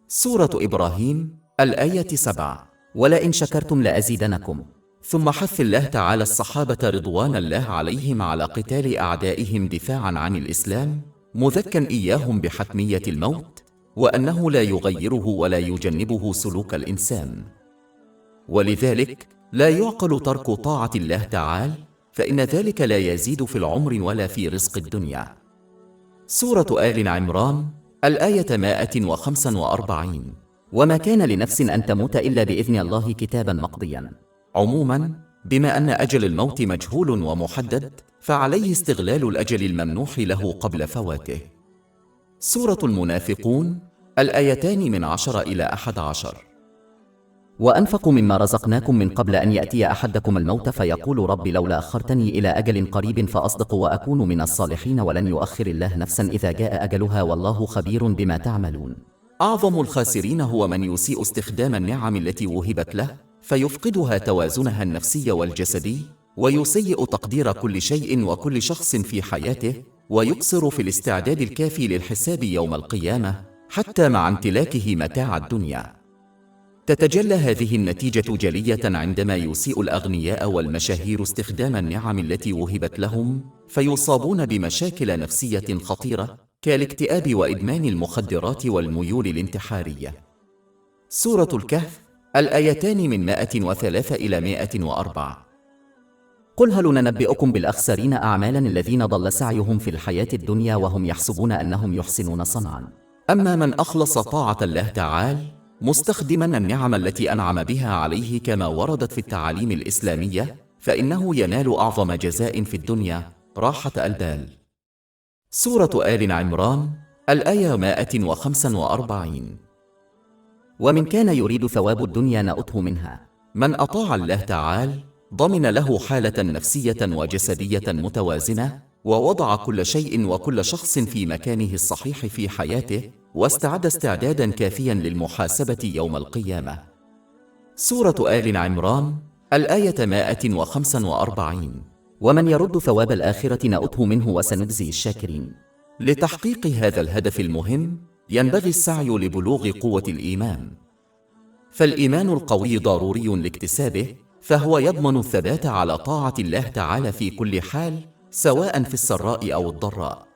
سورة إبراهيم الآية 7. ولئن شكرتم لأزيدنكم. ثم حث الله تعالى الصحابة رضوان الله عليهم على قتال أعدائهم دفاعا عن الإسلام، مذكّا إياهم بحتمية الموت، وأنه لا يغيره ولا يجنبه سلوك الإنسان. ولذلك لا يعقل ترك طاعة الله تعالى، فإن ذلك لا يزيد في العمر ولا في رزق الدنيا. سورة آل عمران الآية 145. وما كان لنفس أن تموت إلا بإذن الله كتابا مقضيا. عموما، بما أن أجل الموت مجهول ومحدد، فعليه استغلال الأجل الممنوح له قبل فواته. سورة المنافقون الآيتان من 10 إلى 11. وأنفقوا مما رزقناكم من قبل أن يأتي أحدكم الموت فيقول رب لولا أخرتني إلى أجل قريب فأصدق وأكون من الصالحين ولن يؤخر الله نفسا إذا جاء أجلها والله خبير بما تعملون. أعظم الخاسرين هو من يسيء استخدام النعم التي وهبت له، فيفقدها توازنها النفسي والجسدي، ويسيء تقدير كل شيء وكل شخص في حياته، ويقصر في الاستعداد الكافي للحساب يوم القيامة حتى مع امتلاكه متاع الدنيا. تتجلى هذه النتيجة جلية عندما يسيء الأغنياء والمشاهير استخدام النعم التي وهبت لهم، فيصابون بمشاكل نفسية خطيرة كالاكتئاب وإدمان المخدرات والميول الانتحارية. سورة الكهف، الآيتان من 103 إلى 104. قل هل ننبئكم بالأخسرين أعمالا الذين ضل سعيهم في الحياة الدنيا وهم يحسبون أنهم يحسنون صنعا. أما من أخلص طاعة الله تعالى مستخدما النعم التي أنعم بها عليه كما وردت في التعاليم الإسلامية، فإنه ينال أعظم جزاء في الدنيا، راحة البال. سورة آل عمران، الآية 145. ومن كان يريد ثواب الدنيا نؤته منها. من أطاع الله تعالى ضمن له حالة نفسية وجسدية متوازنة، ووضع كل شيء وكل شخص في مكانه الصحيح في حياته، واستعد استعدادا كافيا للمحاسبة يوم القيامة. سورة آل عمران، الآية 145. ومن يرد ثواب الآخرة نؤته منه وسنجزي الشاكرين. لتحقيق هذا الهدف المهم ينبغي السعي لبلوغ قوة الإيمان، فالإيمان القوي ضروري لاكتسابه، فهو يضمن الثبات على طاعة الله تعالى في كل حال، سواء في السراء أو الضراء.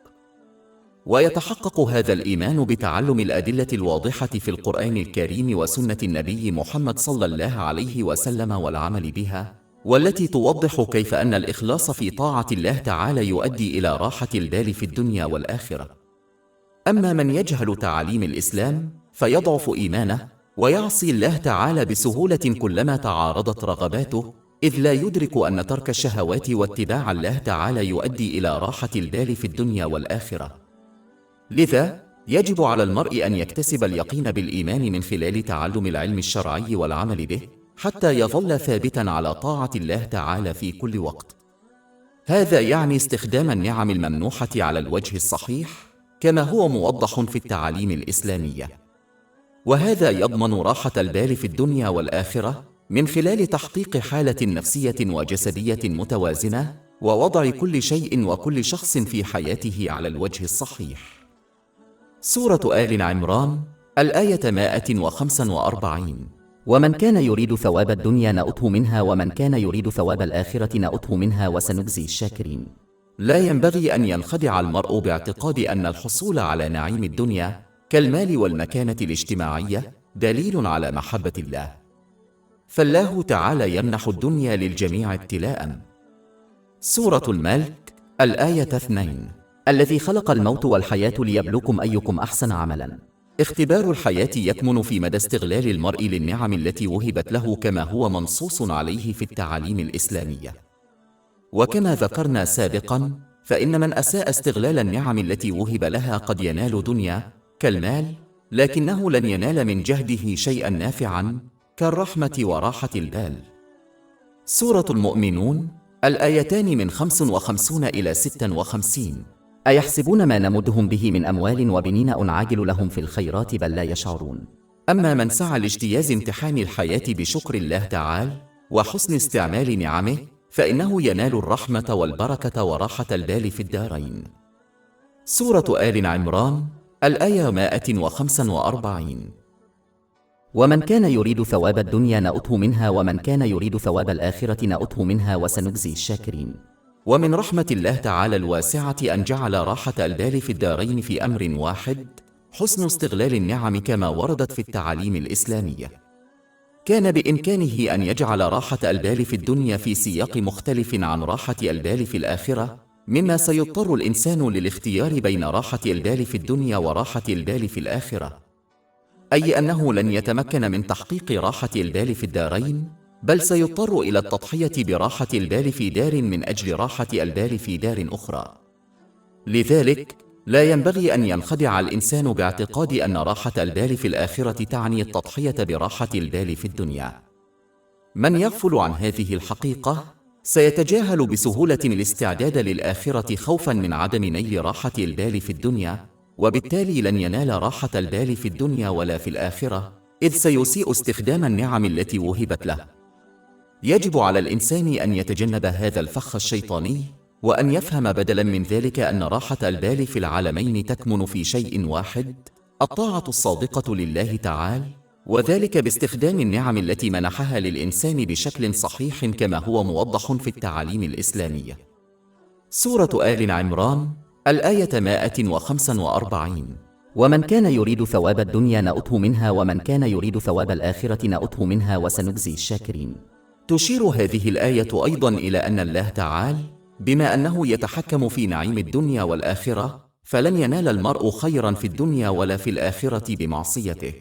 ويتحقق هذا الإيمان بتعلم الأدلة الواضحة في القرآن الكريم وسنة النبي محمد صلى الله عليه وسلم والعمل بها، والتي توضح كيف أن الإخلاص في طاعة الله تعالى يؤدي إلى راحة البال في الدنيا والآخرة. أما من يجهل تعاليم الإسلام فيضعف إيمانه ويعصي الله تعالى بسهولة كلما تعارضت رغباته، إذ لا يدرك أن ترك الشهوات واتباع الله تعالى يؤدي إلى راحة البال في الدنيا والآخرة. لذا يجب على المرء أن يكتسب اليقين بالإيمان من خلال تعلم العلم الشرعي والعمل به، حتى يظل ثابتا على طاعة الله تعالى في كل وقت. هذا يعني استخدام النعم الممنوحة على الوجه الصحيح كما هو موضح في التعاليم الإسلامية، وهذا يضمن راحة البال في الدنيا والآخرة من خلال تحقيق حالة نفسية وجسدية متوازنة، ووضع كل شيء وكل شخص في حياته على الوجه الصحيح. سورة آل عمران، الآية 145. ومن كان يريد ثواب الدنيا نؤته منها ومن كان يريد ثواب الآخرة نؤته منها وسنجزي الشاكرين. لا ينبغي أن ينخدع المرء باعتقاد أن الحصول على نعيم الدنيا كالمال والمكانة الاجتماعية دليل على محبة الله، فالله تعالى يمنح الدنيا للجميع ابتلاء. سورة الملك، الآية 2. الذي خلق الموت والحياة ليبلوكم أيكم أحسن عملا. اختبار الحياة يكمن في مدى استغلال المرء للنعم التي وهبت له كما هو منصوص عليه في التعاليم الإسلامية. وكما ذكرنا سابقا، فإن من أساء استغلال النعم التي وهب لها قد ينال دنيا كالمال، لكنه لن ينال من جهده شيئا نافعا كالرحمة وراحة البال. سورة المؤمنون، الآيتان من 55 إلى 56. أيحسبون ما نمدهم به من أموال وبنين أنعجل لهم في الخيرات بل لا يشعرون. أما من سعى لاجتياز امتحان الحياة بشكر الله تعالى وحسن استعمال نعمه، فإنه ينال الرحمة والبركة وراحة البال في الدارين. سورة آل عمران، الآية 145. ومن كان يريد ثواب الدنيا نؤته منها ومن كان يريد ثواب الآخرة نؤته منها وسنجزي الشاكرين. ومن رحمة الله تعالى الواسعة أن جعل راحة البال في الدارين في أمر واحد، حسن استغلال النعم كما وردت في التعاليم الإسلامية. كان بإمكانه أن يجعل راحة البال في الدنيا في سياق مختلف عن راحة البال في الآخرة، مما سيضطر الإنسان للاختيار بين راحة البال في الدنيا وراحة البال في الآخرة، أي أنه لن يتمكن من تحقيق راحة البال في الدارين، بل سيضطر إلى التضحية براحة البال في دار من أجل راحة البال في دار أخرى. لذلك لا ينبغي أن ينخدع الإنسان باعتقاد أن راحة البال في الآخرة تعني التضحية براحة البال في الدنيا. من يغفل عن هذه الحقيقة سيتجاهل بسهولة الاستعداد للآخرة خوفا من عدم نيل راحة البال في الدنيا، وبالتالي لن ينال راحة البال في الدنيا ولا في الآخرة، إذ سيسيء استخدام النعم التي وهبت له. يجب على الإنسان أن يتجنب هذا الفخ الشيطاني، وأن يفهم بدلا من ذلك أن راحة البال في العالمين تكمن في شيء واحد: الطاعة الصادقة لله تعالى، وذلك باستخدام النعم التي منحها للإنسان بشكل صحيح كما هو موضح في التعاليم الإسلامية. سورة آل عمران الآية 145. ومن كان يريد ثواب الدنيا نؤته منها ومن كان يريد ثواب الآخرة نؤته منها وسنجزي الشاكرين. تشير هذه الآية أيضا إلى أن الله تعالى بما أنه يتحكم في نعيم الدنيا والآخرة، فلن ينال المرء خيرا في الدنيا ولا في الآخرة بمعصيته.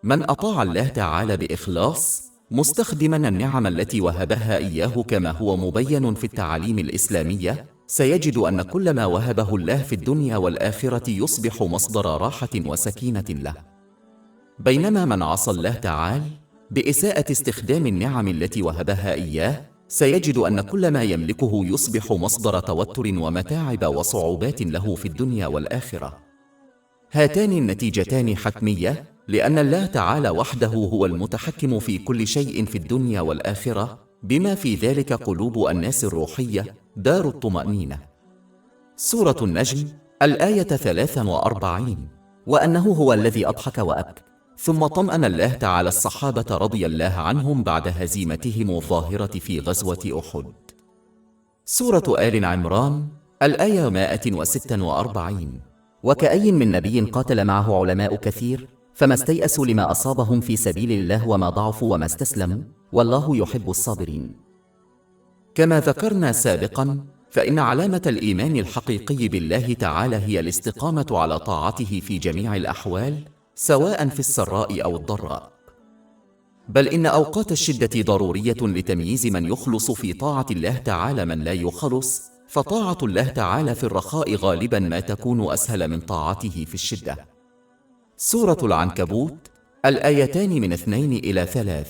من أطاع الله تعالى بإخلاص مستخدما النعم التي وهبها إياه كما هو مبين في التعاليم الإسلامية، سيجد أن كل ما وهبه الله في الدنيا والآخرة يصبح مصدر راحة وسكينة له. بينما من عصى الله تعالى بإساءة استخدام النعم التي وهبها إياه، سيجد أن كل ما يملكه يصبح مصدر توتر ومتاعب وصعوبات له في الدنيا والآخرة. هاتان النتيجتان حتمية، لأن الله تعالى وحده هو المتحكم في كل شيء في الدنيا والآخرة، بما في ذلك قلوب الناس الروحية دار الطمأنينة. سورة النجم الآية 43. وأنه هو الذي أضحك وأبكى. ثم طمأن الله تعالى الصحابة رضي الله عنهم بعد هزيمتهم الظاهرة في غزوة أحد. سورة آل عمران الآية 146. وكأي من نبي قاتل معه علماء كثير فما استيأسوا لما أصابهم في سبيل الله وما ضعفوا وما استسلموا والله يحب الصابرين. كما ذكرنا سابقا، فإن علامة الإيمان الحقيقي بالله تعالى هي الاستقامة على طاعته في جميع الأحوال، سواء في السراء أو الضراء. بل إن أوقات الشدة ضرورية لتمييز من يخلص في طاعة الله تعالى من لا يخلص، فطاعة الله تعالى في الرخاء غالبا ما تكون أسهل من طاعته في الشدة. سورة العنكبوت الآيتان من 2 إلى 3.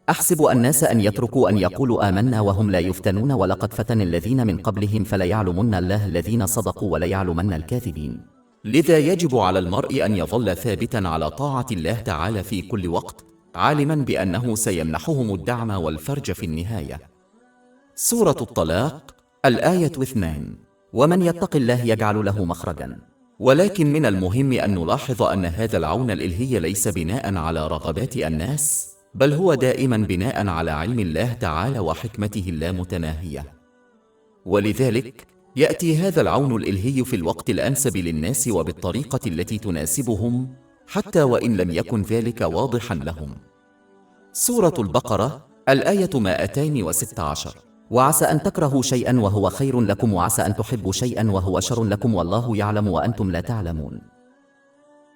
أحسب الناس أن يتركوا أن يقولوا آمنا وهم لا يفتنون ولقد فتن الذين من قبلهم فليعلمن الله الذين صدقوا وليعلمن الكاذبين. لذا يجب على المرء أن يظل ثابتا على طاعة الله تعالى في كل وقت، عالما بأنه سيمنحهم الدعم والفرج في النهاية. سورة الطلاق الآية 2. ومن يتق الله يجعل له مخرجا. ولكن من المهم أن نلاحظ أن هذا العون الإلهي ليس بناء على رغبات الناس، بل هو دائما بناء على علم الله تعالى وحكمته اللامتناهية. ولذلك يأتي هذا العون الإلهي في الوقت الأنسب للناس وبالطريقة التي تناسبهم، حتى وإن لم يكن ذلك واضحا لهم. سورة البقرة الآية 216. وعسى أن تكرهوا شيئا وهو خير لكم وعسى أن تحبوا شيئا وهو شر لكم والله يعلم وأنتم لا تعلمون.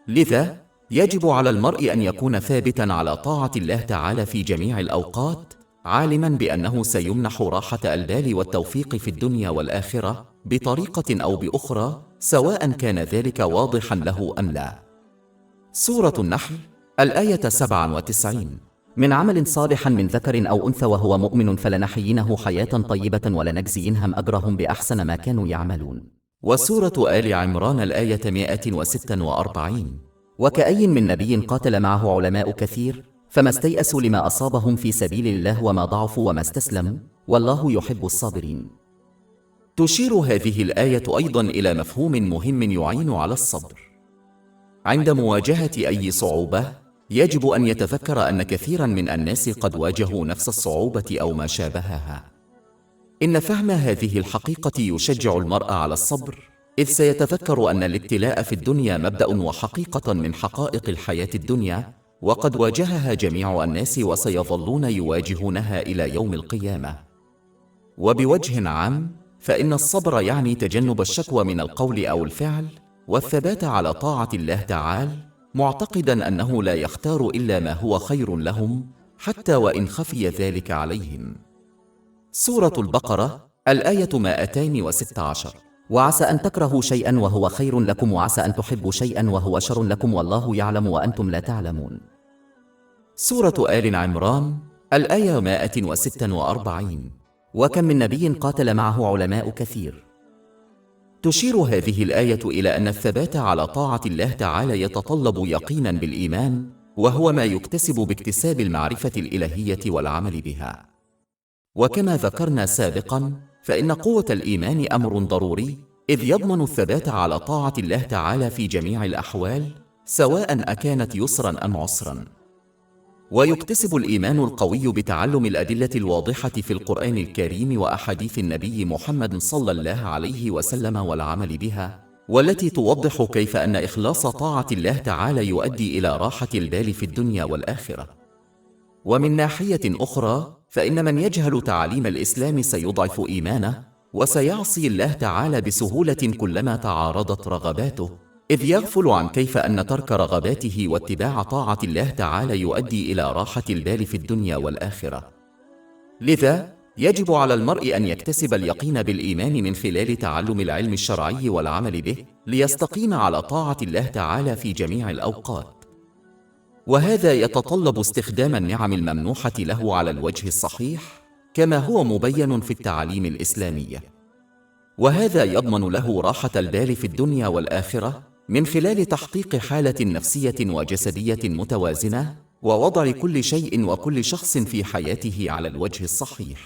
لذا يجب على المرء أن يكون ثابتا على طاعة الله تعالى في جميع الأوقات، عالما بأنه سيمنح راحة البال والتوفيق في الدنيا والآخرة بطريقة أو بأخرى، سواء كان ذلك واضحا له أم لا. سورة النحل الآية 97. من عمل صالحا من ذكر أو أنثى وهو مؤمن فلنحيينه حياة طيبة ولنجزينهم أجرهم بأحسن ما كانوا يعملون. وسورة آل عمران الآية 146. وكأي من نبي قاتل معه علماء كثير فما استيأسوا لما أصابهم في سبيل الله وما ضعفوا وما استسلموا والله يحب الصابرين. تشير هذه الآية أيضا إلى مفهوم مهم يعين على الصبر. عند مواجهة أي صعوبة يجب أن يتذكر أن كثيرا من الناس قد واجهوا نفس الصعوبة أو ما شابهها. إن فهم هذه الحقيقة يشجع المرء على الصبر، إذ سيتذكر أن الابتلاء في الدنيا مبدأ وحقيقة من حقائق الحياة الدنيا، وقد واجهها جميع الناس وسيظلون يواجهونها إلى يوم القيامة. وبوجه عام، فإن الصبر يعني تجنب الشكوى من القول أو الفعل، والثبات على طاعة الله تعالى، معتقدا أنه لا يختار إلا ما هو خير لهم، حتى وإن خفي ذلك عليهم. سورة البقرة الآية 216. وعسى أن تكرهوا شيئا وهو خير لكم وعسى أن تحبوا شيئا وهو شر لكم والله يعلم وأنتم لا تعلمون. سورة آل عمران الآية 146. وكم من نبي قاتل معه علماء كثير. تشير هذه الآية إلى أن الثبات على طاعة الله تعالى يتطلب يقينا بالإيمان، وهو ما يكتسب باكتساب المعرفة الإلهية والعمل بها. وكما ذكرنا سابقا، فإن قوة الإيمان أمر ضروري، إذ يضمن الثبات على طاعة الله تعالى في جميع الأحوال، سواء أكانت يسرا أم عسرا. ويكتسب الإيمان القوي بتعلم الأدلة الواضحة في القرآن الكريم وأحاديث النبي محمد صلى الله عليه وسلم والعمل بها، والتي توضح كيف أن إخلاص طاعة الله تعالى يؤدي إلى راحة البال في الدنيا والآخرة. ومن ناحية أخرى، فإن من يجهل تعاليم الإسلام سيضعف إيمانه، وسيعصي الله تعالى بسهولة كلما تعارضت رغباته، إذ يغفل عن كيف أن ترك رغباته واتباع طاعة الله تعالى يؤدي إلى راحة البال في الدنيا والآخرة. لذا يجب على المرء أن يكتسب اليقين بالإيمان من خلال تعلم العلم الشرعي والعمل به، ليستقيم على طاعة الله تعالى في جميع الأوقات. وهذا يتطلب استخدام النعم الممنوحة له على الوجه الصحيح، كما هو مبين في التعاليم الإسلامية. وهذا يضمن له راحة البال في الدنيا والآخرة من خلال تحقيق حالة نفسية وجسدية متوازنة، ووضع كل شيء وكل شخص في حياته على الوجه الصحيح.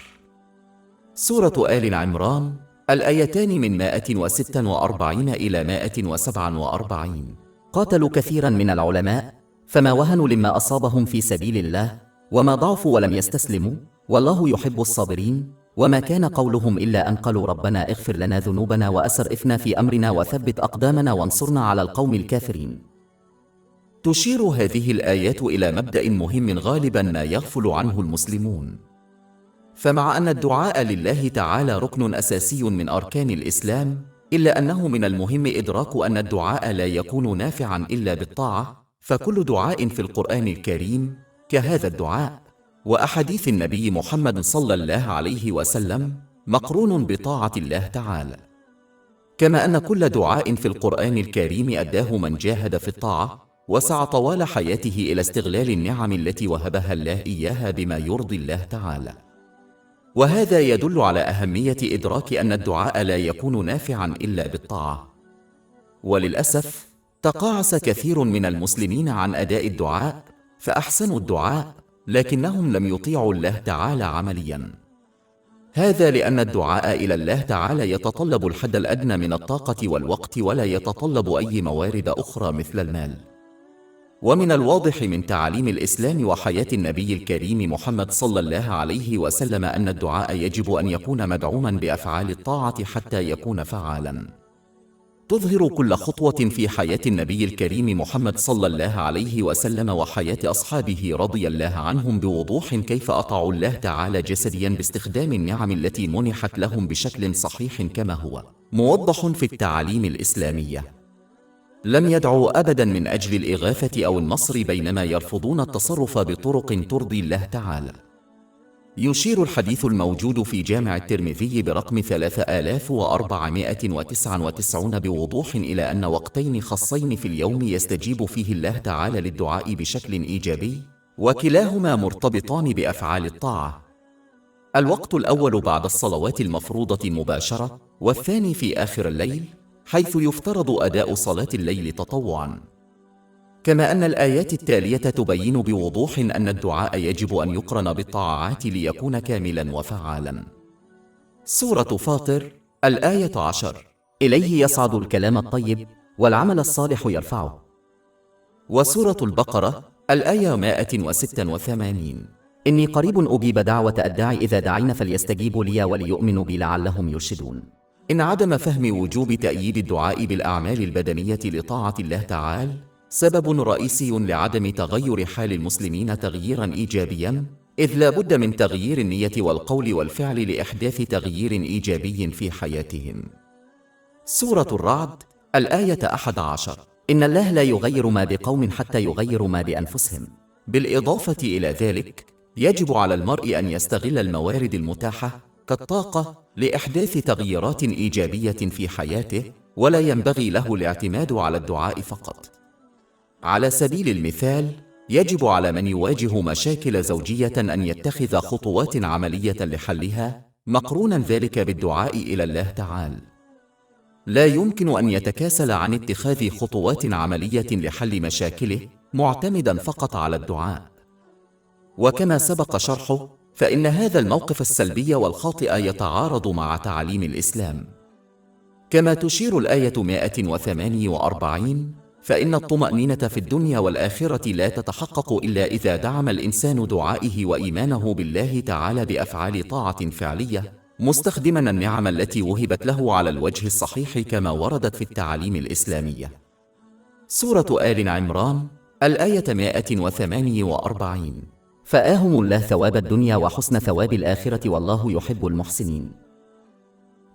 سورة آل عمران، الآيتان من 146 إلى 147. قاتلوا كثيرا من العلماء فما وهنوا لما أصابهم في سبيل الله وما ضعفوا ولم يستسلموا، والله يحب الصابرين. وما كان قولهم إلا أن قالوا ربنا اغفر لنا ذنوبنا وأسرفنا في أمرنا وثبت أقدامنا وانصرنا على القوم الكافرين. تشير هذه الآيات إلى مبدأ مهم غالبا ما يغفل عنه المسلمون. فمع أن الدعاء لله تعالى ركن أساسي من أركان الإسلام، إلا أنه من المهم إدراك أن الدعاء لا يكون نافعا إلا بالطاعة، فكل دعاء في القرآن الكريم كهذا الدعاء وأحاديث النبي محمد صلى الله عليه وسلم مقرون بطاعة الله تعالى. كما أن كل دعاء في القرآن الكريم أداه من جاهد في الطاعة وسعى طوال حياته إلى استغلال النعم التي وهبها الله إياها بما يرضي الله تعالى. وهذا يدل على أهمية إدراك أن الدعاء لا يكون نافعا إلا بالطاعة. وللأسف تقاعس كثير من المسلمين عن أداء الدعاء، فأحسنوا الدعاء لكنهم لم يطيعوا الله تعالى عمليا. هذا لأن الدعاء إلى الله تعالى يتطلب الحد الأدنى من الطاقة والوقت، ولا يتطلب أي موارد أخرى مثل المال. ومن الواضح من تعاليم الإسلام وحياة النبي الكريم محمد صلى الله عليه وسلم أن الدعاء يجب أن يكون مدعوما بأفعال الطاعة حتى يكون فعالا. تظهر كل خطوة في حياة النبي الكريم محمد صلى الله عليه وسلم وحياة أصحابه رضي الله عنهم بوضوح كيف أطاعوا الله تعالى جسديا باستخدام النعم التي منحت لهم بشكل صحيح كما هو موضح في التعاليم الإسلامية. لم يدعوا أبدا من أجل الإغاثة أو النصر، بينما يرفضون التصرف بطرق ترضي الله تعالى. يشير الحديث الموجود في جامع الترمذي برقم 3499 بوضوح إلى أن وقتين خاصين في اليوم يستجيب فيه الله تعالى للدعاء بشكل إيجابي، وكلاهما مرتبطان بأفعال الطاعة. الوقت الأول بعد الصلوات المفروضة مباشرة، والثاني في آخر الليل حيث يفترض أداء صلاة الليل تطوعاً. كما أن الآيات التالية تبين بوضوح أن الدعاء يجب أن يقرن بالطاعات ليكون كاملا وفعالا. سورة فاطر، الآية 10: إليه يصعد الكلام الطيب والعمل الصالح يرفعه. وسورة البقرة، الآية 186: إني قريب أجيب دعوة الداعي إذا دعين فليستجيبوا لي وليؤمنوا بي لعلهم يرشدون. إن عدم فهم وجوب تأييد الدعاء بالأعمال البدنية لطاعة الله تعالى سبب رئيسي لعدم تغير حال المسلمين تغييرا إيجابيا، إذ لا بد من تغيير النية والقول والفعل لإحداث تغيير إيجابي في حياتهم. سورة الرعد، الآية 11: إن الله لا يغير ما بقوم حتى يغيروا ما بأنفسهم. بالإضافة إلى ذلك، يجب على المرء أن يستغل الموارد المتاحة كالطاقة لإحداث تغييرات إيجابية في حياته، ولا ينبغي له الاعتماد على الدعاء فقط. على سبيل المثال، يجب على من يواجه مشاكل زوجية أن يتخذ خطوات عملية لحلها، مقرونا ذلك بالدعاء إلى الله تعالى. لا يمكن أن يتكاسل عن اتخاذ خطوات عملية لحل مشاكله معتمدا فقط على الدعاء. وكما سبق شرحه، فإن هذا الموقف السلبي والخاطئ يتعارض مع تعاليم الإسلام. كما تشير الآية 148: فإن الطمأنينة في الدنيا والآخرة لا تتحقق إلا إذا دعم الإنسان دعائه وإيمانه بالله تعالى بأفعال طاعة فعلية، مستخدما النعم التي وهبت له على الوجه الصحيح كما وردت في التعاليم الإسلامية. سورة آل عمران الآية 148. فآهم الله ثواب الدنيا وحسن ثواب الآخرة والله يحب المحسنين.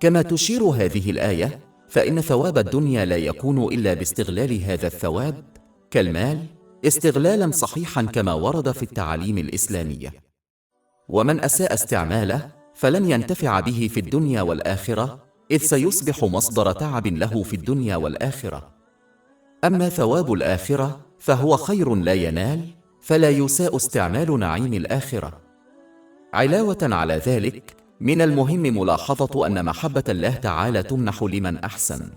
كما تشير هذه الآية، فإن ثواب الدنيا لا يكون إلا باستغلال هذا الثواب كالمال استغلالا صحيحا كما ورد في التعاليم الإسلامية، ومن أساء استعماله فلن ينتفع به في الدنيا والآخرة، إذ سيصبح مصدر تعب له في الدنيا والآخرة. أما ثواب الآخرة فهو خير لا ينال، فلا يساء استعمال نعيم الآخرة. علاوة على ذلك، من المهم ملاحظة أن محبة الله تعالى تمنح لمن أحسن،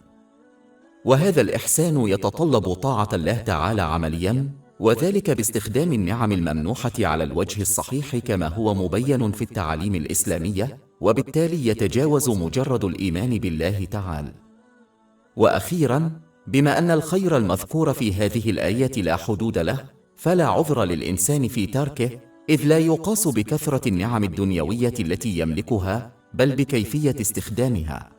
وهذا الإحسان يتطلب طاعة الله تعالى عمليا، وذلك باستخدام النعم الممنوحة على الوجه الصحيح كما هو مبين في التعاليم الإسلامية، وبالتالي يتجاوز مجرد الإيمان بالله تعالى. وأخيرا، بما أن الخير المذكور في هذه الآية لا حدود له، فلا عذر للإنسان في تركه، إذ لا يقاس بكثرة النعم الدنيوية التي يملكها، بل بكيفية استخدامها.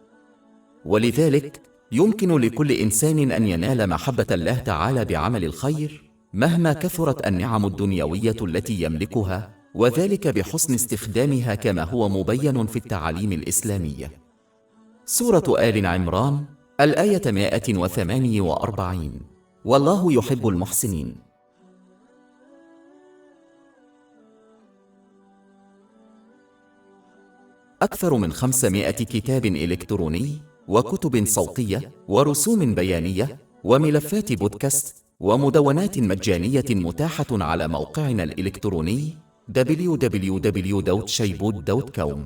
ولذلك يمكن لكل إنسان أن ينال محبة الله تعالى بعمل الخير مهما كثرت النعم الدنيوية التي يملكها، وذلك بحسن استخدامها كما هو مبين في التعاليم الإسلامية. سورة آل عمران الآية 148. والله يحب المحسنين. أكثر من 500 كتاب إلكتروني وكتب صوتية ورسوم بيانية وملفات بودكاست ومدونات مجانية متاحة على موقعنا الإلكتروني www.shaibud.com.